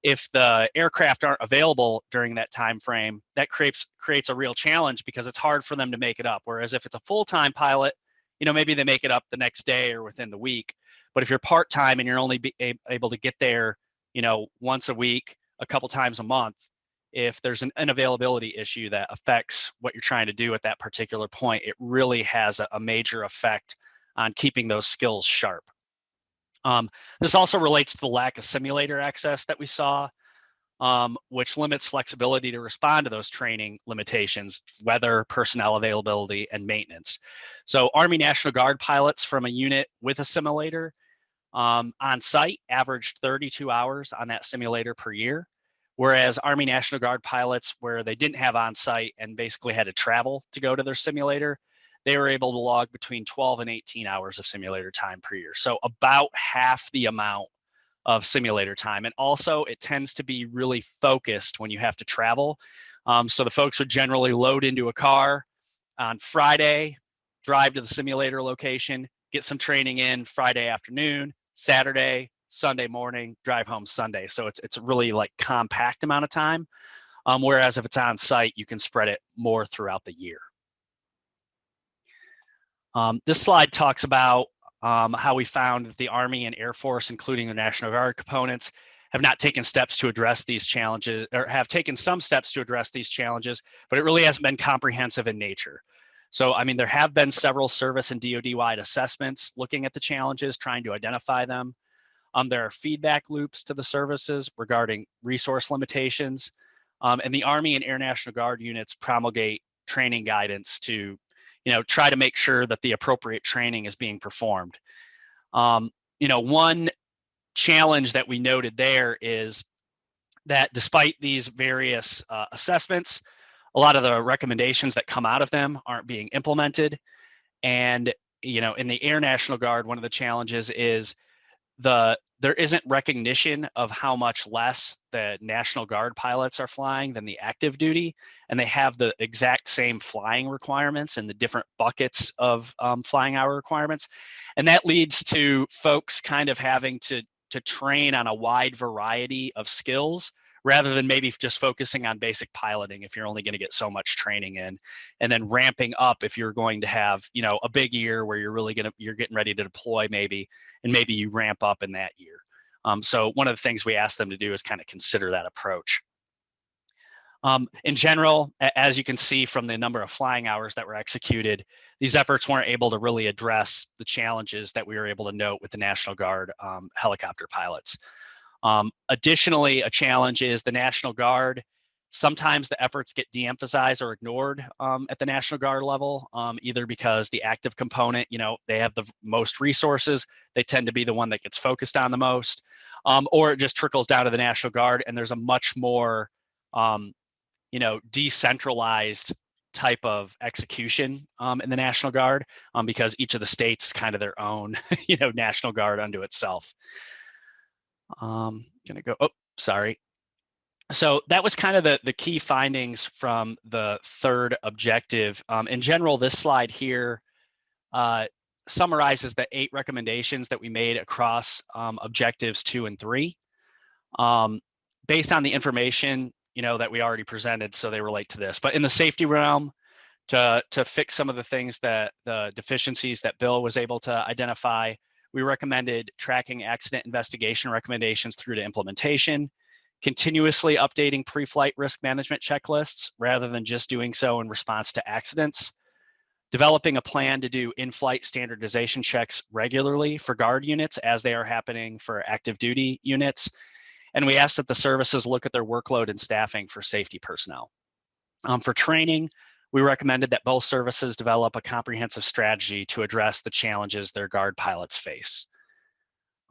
If the aircraft aren't available during that time frame, that creates a real challenge because it's hard for them to make it up. Whereas if it's a full-time pilot, maybe they make it up the next day or within the week. But if you're part-time and you're only able to get there, once a week, a couple times a month, if there's an unavailability issue that affects what you're trying to do at that particular point, it really has a major effect on keeping those skills sharp. This also relates to the lack of simulator access that we saw, which limits flexibility to respond to those training limitations, weather, personnel availability, and maintenance. So Army National Guard pilots from a unit with a simulator on site averaged 32 hours on that simulator per year, whereas Army National Guard pilots where they didn't have on site and basically had to travel to go to their simulator, they were able to log between 12 and 18 hours of simulator time per year. So about half the amount of simulator time. And also it tends to be really focused when you have to travel. So the folks would generally load into a car on Friday, drive to the simulator location, get some training in Friday afternoon, Saturday, Sunday morning, drive home Sunday. So it's a really like compact amount of time. Whereas if it's on site, you can spread it more throughout the year. This slide talks about how we found that the Army and Air Force, including the National Guard components, have not taken steps to address these challenges, or have taken some steps to address these challenges, but it really hasn't been comprehensive in nature. So, I mean, there have been several service and DoD-wide assessments looking at the challenges, trying to identify them. There are feedback loops to the services regarding resource limitations, and the Army and Air National Guard units promulgate training guidance to, try to make sure that the appropriate training is being performed. One challenge that we noted there is that despite these various assessments, a lot of the recommendations that come out of them aren't being implemented. And, in the Air National Guard, one of the challenges is there isn't recognition of how much less the National Guard pilots are flying than the active duty, and they have the exact same flying requirements and the different buckets of flying hour requirements. And that leads to folks kind of having to train on a wide variety of skills rather than maybe just focusing on basic piloting if you're only going to get so much training in, and then ramping up if you're going to have, a big year where you're getting ready to deploy maybe, and maybe you ramp up in that year. So one of the things we asked them to do is kind of consider that approach. In general, as you can see from the number of flying hours that were executed, these efforts weren't able to really address the challenges that we were able to note with the National Guard helicopter pilots. Additionally, a challenge is the National Guard. Sometimes the efforts get de-emphasized or ignored at the National Guard level, either because the active component, they have the most resources, they tend to be the one that gets focused on the most, or it just trickles down to the National Guard and there's a much more, decentralized type of execution in the National Guard because each of the states is kind of their own, National Guard unto itself. Sorry. So that was kind of the key findings from the third objective. In general, this slide here summarizes the 8 recommendations that we made across objectives 2 and 3. Based on the information, that we already presented, so they relate to this. But in the safety realm, to fix some of the things that the deficiencies that Bill was able to identify, we recommended tracking accident investigation recommendations through to implementation, continuously updating pre-flight risk management checklists rather than just doing so in response to accidents, developing a plan to do in-flight standardization checks regularly for guard units as they are happening for active duty units. And we asked that the services look at their workload and staffing for safety personnel. For training, we recommended that both services develop a comprehensive strategy to address the challenges their guard pilots face.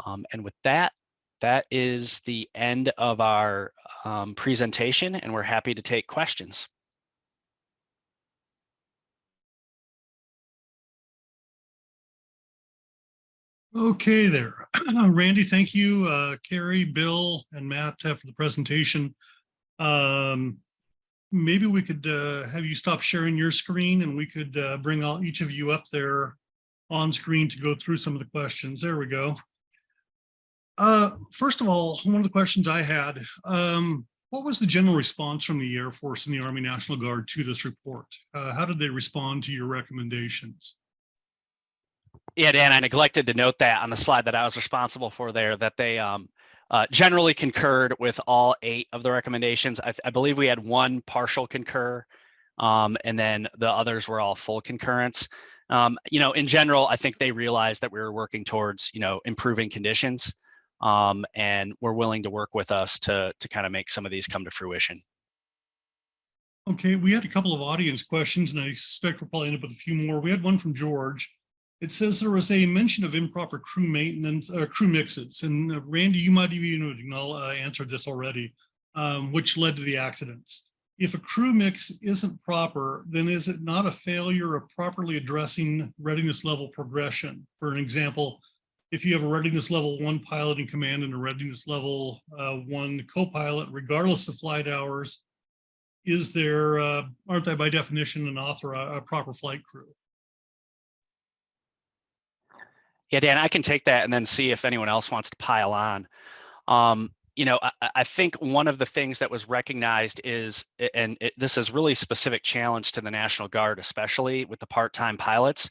And with that, that is the end of our presentation, and we're happy to take questions. Okay there. Randy, thank you. Carrie, Bill, and Matt for the presentation. Maybe we could have you stop sharing your screen and we could bring each of you up there on screen to go through some of the questions. There we go. First of all, one of the questions I had, what was the general response from the Air Force and the Army National Guard to this report? How did they respond to your recommendations? Yeah, Dan, I neglected to note that on the slide that I was responsible for there, that they generally concurred with all 8 of the recommendations. I believe we had 1 partial concur, and then the others were all full concurrence. In general, I think they realized that we were working towards, improving conditions, and were willing to work with us to kind of make some of these come to fruition. Okay, we had a couple of audience questions, and I suspect we'll probably end up with a few more. We had one from George. It says there was a mention of improper crew maintenance, crew mixes, and Randy, you might even answered this already, which led to the accidents. If a crew mix isn't proper, then is it not a failure of properly addressing readiness level progression? For an example, if you have a readiness level 1 pilot in command and a readiness level 1 co-pilot, regardless of flight hours, is there, aren't they by definition a proper flight crew? Yeah, Dan, I can take that and then see if anyone else wants to pile on. I think one of the things that was recognized is, and this is really specific challenge to the National Guard, especially with the part-time pilots,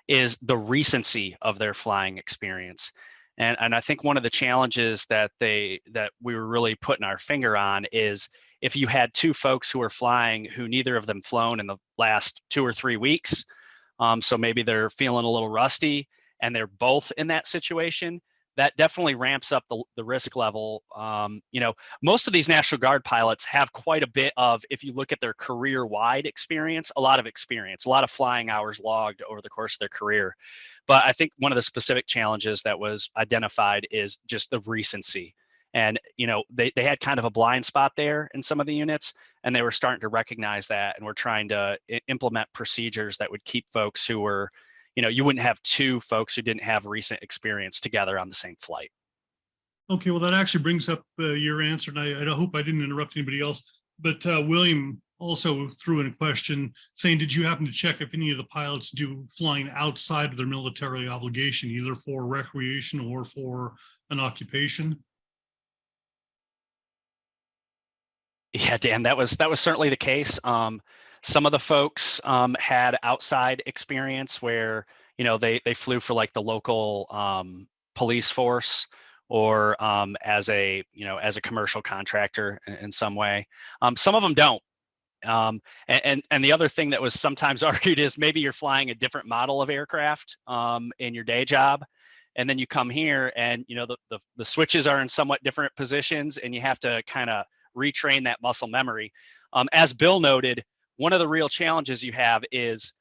is the recency of their flying experience. And I think one of the challenges that we were really putting our finger on is if you had two folks who are flying who neither of them flown in the last 2 or 3 weeks, so maybe they're feeling a little rusty and they're both in that situation, that definitely ramps up the risk level. Most of these National Guard pilots have quite a bit of, if you look at their career-wide experience, a lot of flying hours logged over the course of their career. But I think one of the specific challenges that was identified is just the recency. And, they had kind of a blind spot there in some of the units, and they were starting to recognize that, and we're trying to implement procedures that would keep folks who were, you wouldn't have two folks who didn't have recent experience together on the same flight. Okay, well, that actually brings up your answer, and I hope I didn't interrupt anybody else. But William also threw in a question saying, did you happen to check if any of the pilots do flying outside of their military obligation, either for recreation or for an occupation? Yeah, Dan, that was certainly the case. Some of the folks had outside experience where, they flew for like the local police force, or as a commercial contractor in some way. Some of them don't. And the other thing that was sometimes argued is maybe you're flying a different model of aircraft in your day job, and then you come here and the switches are in somewhat different positions, and you have to kind of retrain that muscle memory. As Bill noted, one of the real challenges you have is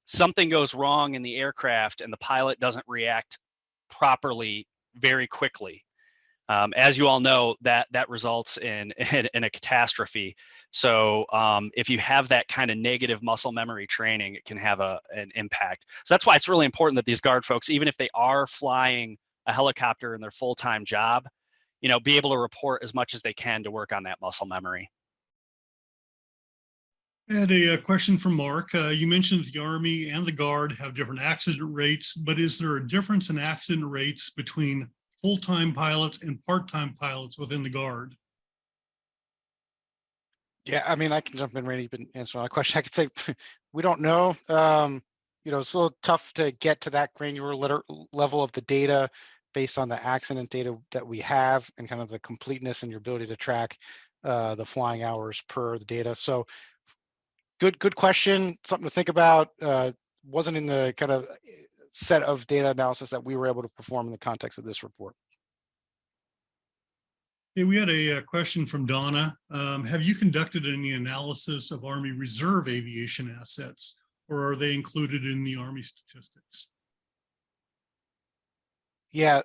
something goes wrong in the aircraft and the pilot doesn't react properly very quickly. As you all know, that results in a catastrophe. So if you have that kind of negative muscle memory training, it can have an impact. So that's why it's really important that these Guard folks, even if they are flying a helicopter in their full-time job, be able to report as much as they can to work on that muscle memory. I had a question from Mark. You mentioned the Army and the Guard have different accident rates, but is there a difference in accident rates between full-time pilots and part-time pilots within the Guard? Yeah, I mean, I can jump in, Randy, you've been answering my question. I could say, we don't know. It's a little tough to get to that granular level of the data based on the accident data that we have and kind of the completeness and your ability to track the flying hours per the data. So good question, something to think about. Wasn't in the kind of set of data analysis that we were able to perform in the context of this report. Okay, we had a question from Donna. Have you conducted any analysis of Army Reserve aviation assets, or are they included in the Army statistics? Yeah,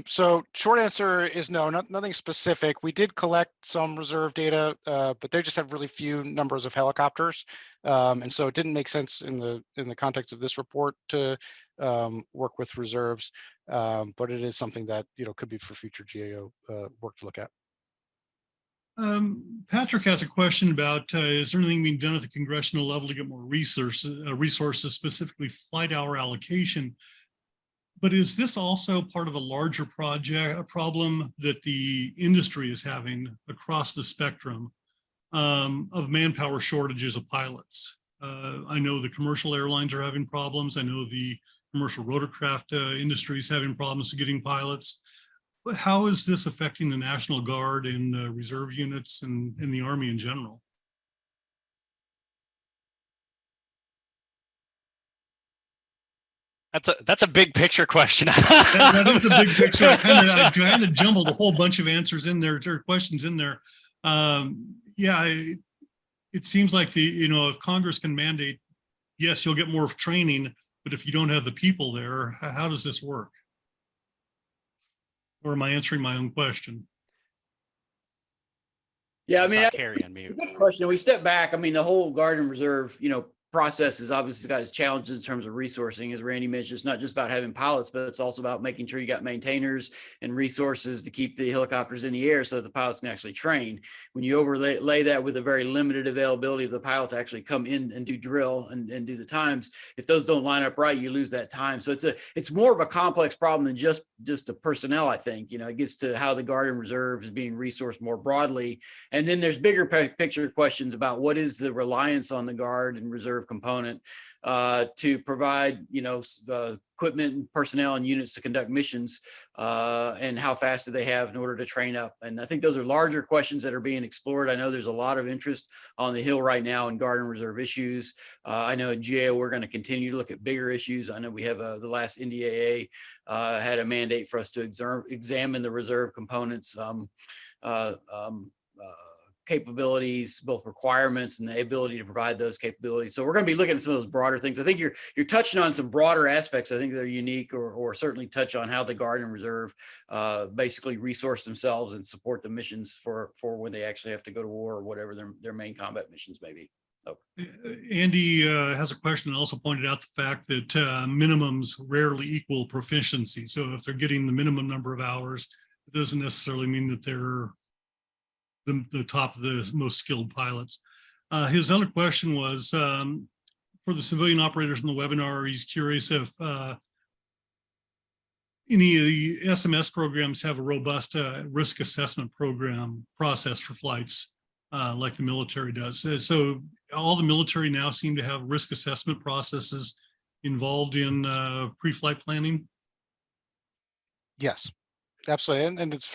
so short answer is no, nothing specific. We did collect some reserve data, but they just have really few numbers of helicopters. And so it didn't make sense in the context of this report to work with reserves, but it is something that could be for future GAO work to look at. Patrick has a question about, is there anything being done at the congressional level to get more resources, specifically flight hour allocation? But is this also part of a larger problem that the industry is having across the spectrum of manpower shortages of pilots? I know the commercial airlines are having problems. I know the commercial rotorcraft industry is having problems getting pilots. But how is this affecting the National Guard and reserve units and the Army in general? That's a big picture question. that is a big picture. I kind of jumbled a whole bunch of answers in there, or questions in there. Yeah, it seems like if Congress can mandate, yes, you'll get more training, but if you don't have the people there, how does this work? Or am I answering my own question? Yeah, I mean, Carrie on mute. good question. We step back. I mean, the whole Guard and Reserve, process has obviously got its challenges in terms of resourcing. As Randy mentioned, it's not just about having pilots, but it's also about making sure you got maintainers and resources to keep the helicopters in the air so that the pilots can actually train. When you overlay that with a very limited availability of the pilot to actually come in and do drill and do the times, if those don't line up right, you lose that time. So it's more of a complex problem than just the personnel, I think. You know, it gets to how the Guard and Reserve is being resourced more broadly. And then there's bigger picture questions about what is the reliance on the Guard and Reserve component to provide, you know, equipment and personnel and units to conduct missions, and how fast do they have in order to train up. And I think those are larger questions that are being explored. I know there's a lot of interest on the Hill right now in Guard and Reserve issues. I know at GAO we're going to continue to look at bigger issues. I know we have the last NDAA had a mandate for us to examine the reserve components capabilities, both requirements and the ability to provide those capabilities. So we're going to be looking at some of those broader things. I think you're touching on some broader aspects. I think they're unique, or certainly touch on how the Guard and Reserve basically resource themselves and support the missions for when they actually have to go to war or whatever their main combat missions may be. So. Andy has a question and also pointed out the fact that minimums rarely equal proficiency. So if they're getting the minimum number of hours, it doesn't necessarily mean that they're the top of the most skilled pilots. His other question was for the civilian operators in the webinar, he's curious if any of the SMS programs have a robust risk assessment program process for flights like the military does. So all the military now seem to have risk assessment processes involved in pre-flight planning. Yes, absolutely, and it's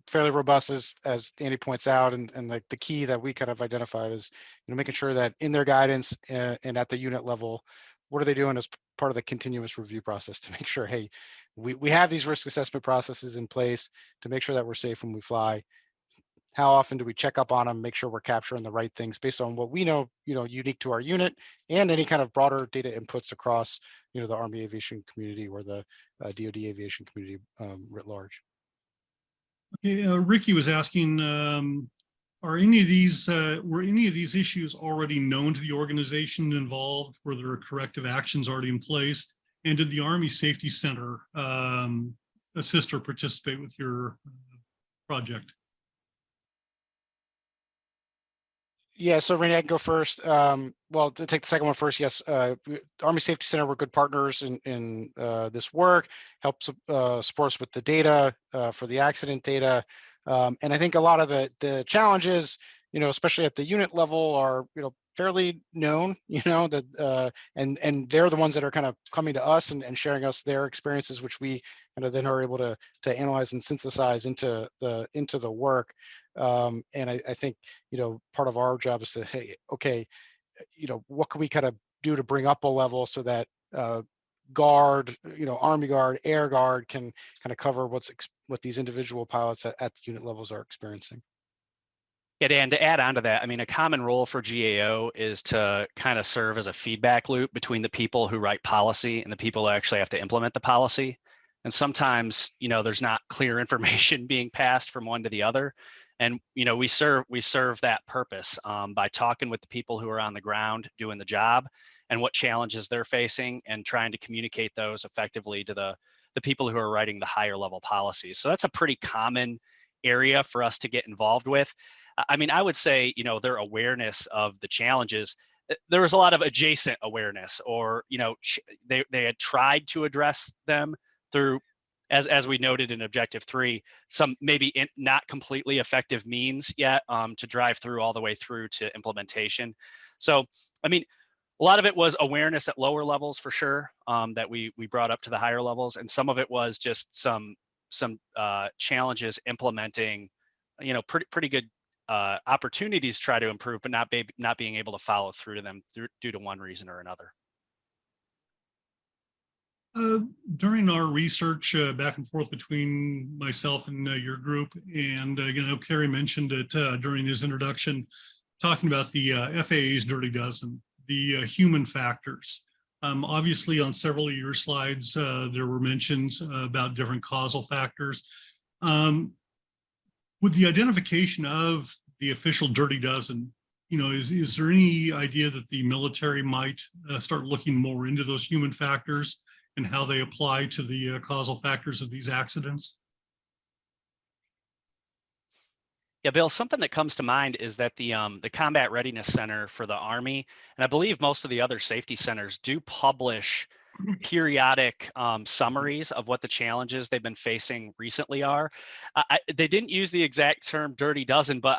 fairly robust, as Andy points out, and like the key that we kind of identified is, you know, making sure that in their guidance and at the unit level, what are they doing as part of the continuous review process to make sure, hey, we have these risk assessment processes in place to make sure that we're safe when we fly. How often do we check up on them, make sure we're capturing the right things based on what we know, you know, unique to our unit, and any kind of broader data inputs across, you know, the Army aviation community or the DoD aviation community writ large. Okay, Ricky was asking, are any of these, were any of these issues already known to the organization involved? Were there corrective actions already in place? And did the Army Safety Center assist or participate with your project? Yeah, so Randy, I can go first. Well, to take the second one first, yes, Army Safety Center were good partners in this work, help support us with the data for the accident data. And I think a lot of the challenges, you know, especially at the unit level, are, you know, fairly known, you know, that and they're the ones that are kind of coming to us and sharing us their experiences, which we kind of then are able to analyze and synthesize into the work. And I think, you know, part of our job is to, hey, okay, you know, what can we kind of do to bring up a level so that Guard, you know, Army Guard, Air Guard can kind of cover what these individual pilots at the unit levels are experiencing. Yeah, Dan, to add on to that, I mean, a common role for GAO is to kind of serve as a feedback loop between the people who write policy and the people who actually have to implement the policy. And sometimes, you know, there's not clear information being passed from one to the other. And, you know, we serve that purpose by talking with the people who are on the ground doing the job and what challenges they're facing and trying to communicate those effectively to the people who are writing the higher level policies. So that's a pretty common area for us to get involved with. I mean, I would say, you know, their awareness of the challenges, there was a lot of adjacent awareness, or, you know, they had tried to address them through, as we noted in Objective 3, some maybe not completely effective means yet to drive through all the way through to implementation. So, I mean, a lot of it was awareness at lower levels for sure, that we brought up to the higher levels, and some of it was just some challenges implementing, you know, pretty good opportunities to try to improve, but not being able to follow through to them due to one reason or another. During our research back and forth between myself and your group, and you know, Kerry mentioned it during his introduction, talking about the FAA's Dirty Dozen, the human factors. Obviously, on several of your slides, there were mentions about different causal factors. Would the identification of the official Dirty Dozen is there any idea that the military might start looking more into those human factors and how they apply to the causal factors of these accidents? Yeah, Bill, something that comes to mind is that the Combat Readiness Center for the Army, and I believe most of the other safety centers do publish periodic summaries of what the challenges they've been facing recently are. They didn't use the exact term dirty dozen, but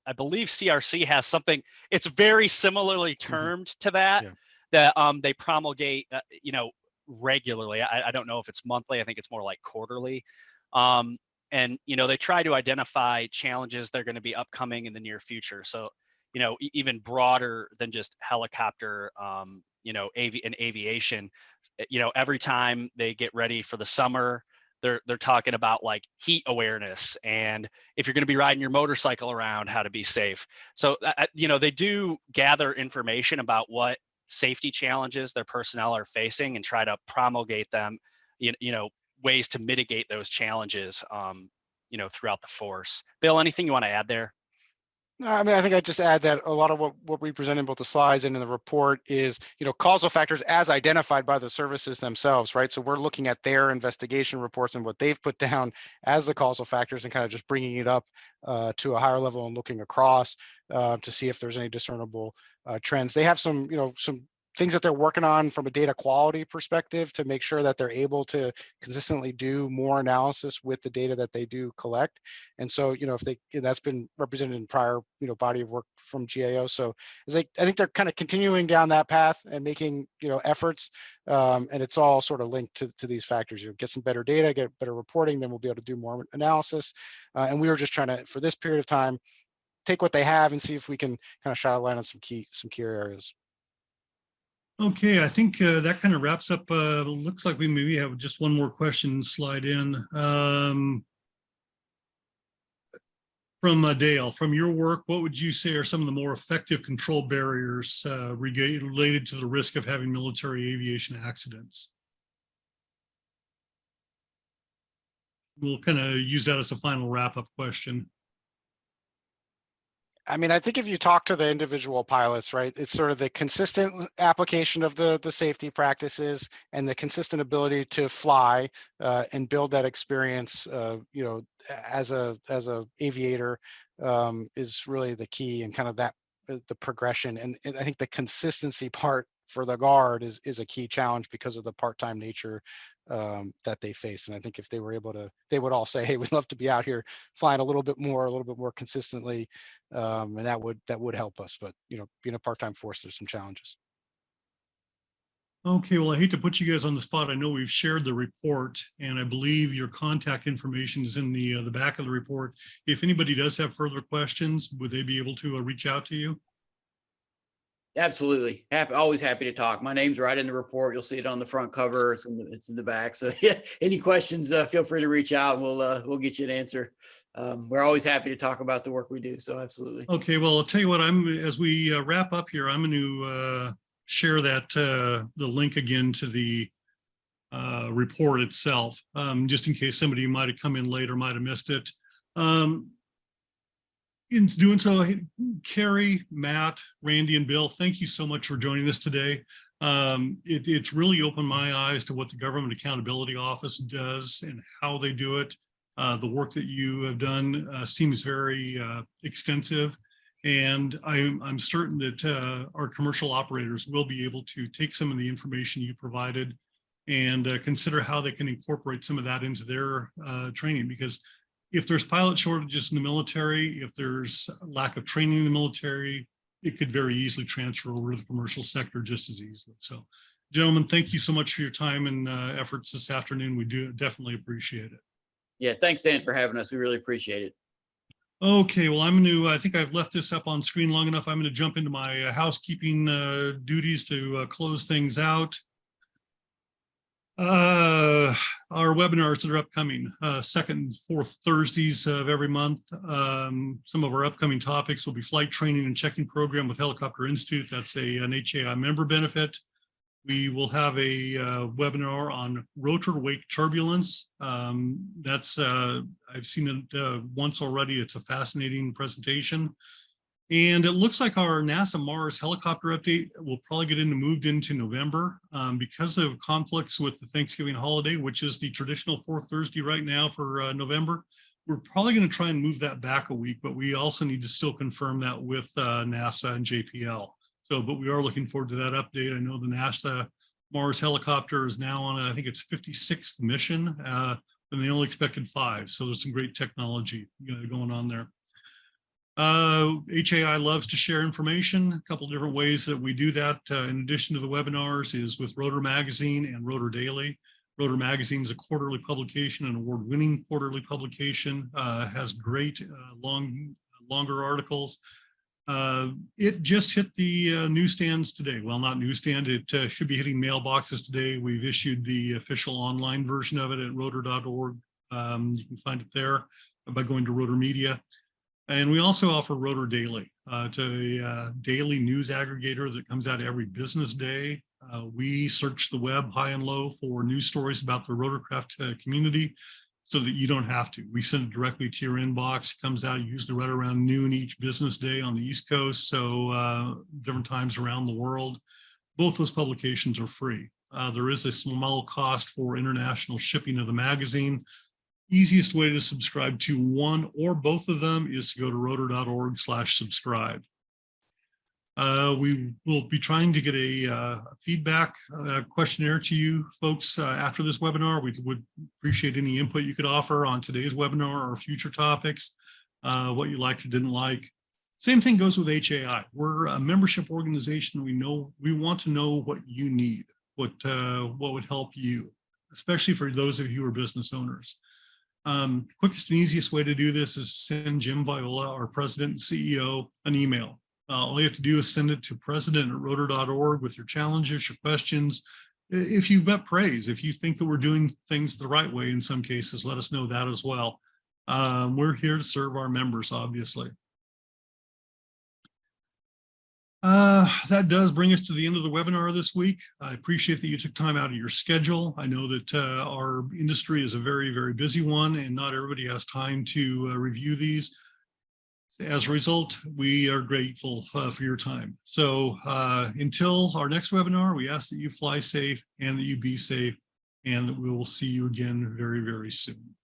I believe CRC has something, it's very similarly termed to that, that they promulgate, regularly. I don't know if it's monthly. I think it's more like quarterly. And, they try to identify challenges that are going to be upcoming in the near future. So, even broader than just helicopter, aviation, every time they get ready for the summer, they're talking about like heat awareness, and if you're going to be riding your motorcycle around, how to be safe. So, they do gather information about what safety challenges their personnel are facing and try to promulgate them, ways to mitigate those challenges, throughout the force. Bill, anything you want to add there? No, I mean, I think I'd just add that a lot of what we present in both the slides and in the report is, causal factors as identified by the services themselves, right? So we're looking at their investigation reports and what they've put down as the causal factors and kind of just bringing it up to a higher level and looking across to see if there's any discernible trends. They have some things that they're working on from a data quality perspective to make sure that they're able to consistently do more analysis with the data that they do collect. And so, that's been represented in prior, body of work from GAO. So I think they're kind of continuing down that path and making, efforts. And it's all sort of linked to these factors. Get some better data, get better reporting, then we'll be able to do more analysis. And we were just trying to, for this period of time, take what they have and see if we can kind of shine a light on some key areas. Okay, I think that kind of wraps up. Looks like we maybe have just one more question slide in. From Dale, from your work, what would you say are some of the more effective control barriers related to the risk of having military aviation accidents? We'll kind of use that as a final wrap-up question. I mean, I think if you talk to the individual pilots, right, it's sort of the consistent application of the safety practices and the consistent ability to fly and build that experience, as a aviator is really the key, and kind of that the progression. And I think the consistency part for the Guard is a key challenge because of the part-time nature that they face. And I think if they were able to, they would all say, hey, we'd love to be out here flying a little bit more consistently. And that would help us. But, being a part-time force, there's some challenges. Okay, well, I hate to put you guys on the spot. I know we've shared the report, and I believe your contact information is in the back of the report. If anybody does have further questions, would they be able to reach out to you? Absolutely. Always happy to talk. My name's right in the report. You'll see it on the front cover. It's in the back. So yeah, any questions, feel free to reach out, and we'll get you an answer. We're always happy to talk about the work we do. So absolutely. Okay. Well, I'll tell you what, as we wrap up here, I'm going to share that the link again to the report itself, just in case somebody might have come in late or might have missed it. In doing so, Carrie, Matt, Randy, and Bill, thank you so much for joining us today. It's really opened my eyes to what the Government Accountability Office does and how they do it. The work that you have done seems very extensive, and I'm certain that our commercial operators will be able to take some of the information you provided and consider how they can incorporate some of that into their training, because if there's pilot shortages in the military, if there's lack of training in the military, it could very easily transfer over to the commercial sector just as easily. So, gentlemen, thank you so much for your time and efforts this afternoon. We do definitely appreciate it. Yeah, thanks, Dan, for having us. We really appreciate it. Okay, well, I think I've left this up on screen long enough. I'm going to jump into my housekeeping duties to close things out. Our webinars that are upcoming, second and fourth Thursdays of every month. Some of our upcoming topics will be flight training and checking program with Helicopter Institute. That's an HAI member benefit. We will have a webinar on rotor wake turbulence. I've seen it once already. It's a fascinating presentation. And it looks like our NASA Mars helicopter update will probably get moved into November because of conflicts with the Thanksgiving holiday, which is the traditional fourth Thursday right now for November. We're probably going to try and move that back a week, but we also need to still confirm that with NASA and JPL. So, but we are looking forward to that update. I know the NASA Mars helicopter is now on, I think it's 56th mission, and they only expected 5. So there's some great technology going on there. HAI loves to share information. A couple different ways that we do that, in addition to the webinars, is with Rotor Magazine and Rotor Daily. Rotor Magazine is a quarterly publication, an award-winning quarterly publication, has great longer articles. It just hit the newsstands today. Well, not newsstand, it should be hitting mailboxes today. We've issued the official online version of it at rotor.org. You can find it there by going to Rotor Media. And we also offer Rotor Daily. It's a daily news aggregator that comes out every business day. We search the web high and low for news stories about the rotorcraft community so that you don't have to. We send it directly to your inbox. It comes out usually right around noon each business day on the East Coast, so different times around the world. Both those publications are free. There is a small cost for international shipping of the magazine. Easiest way to subscribe to one or both of them is to go to rotor.org/subscribe. We will be trying to get a feedback questionnaire to you folks after this webinar. We would appreciate any input you could offer on today's webinar or future topics, what you liked or didn't like. Same thing goes with HAI. We're a membership organization. We want to know what you need, what would help you, especially for those of you who are business owners. Quickest and easiest way to do this is send Jim Viola, our president and CEO, an email. All you have to do is send it to president@rotor.org with your challenges, your questions. If you've got praise, if you think that we're doing things the right way in some cases, let us know that as well. We're here to serve our members, obviously. That does bring us to the end of the webinar this week. I appreciate that you took time out of your schedule. I know that our industry is a very, very busy one and not everybody has time to review these. As a result, we are grateful for your time. So until our next webinar, we ask that you fly safe and that you be safe and that we will see you again very, very soon.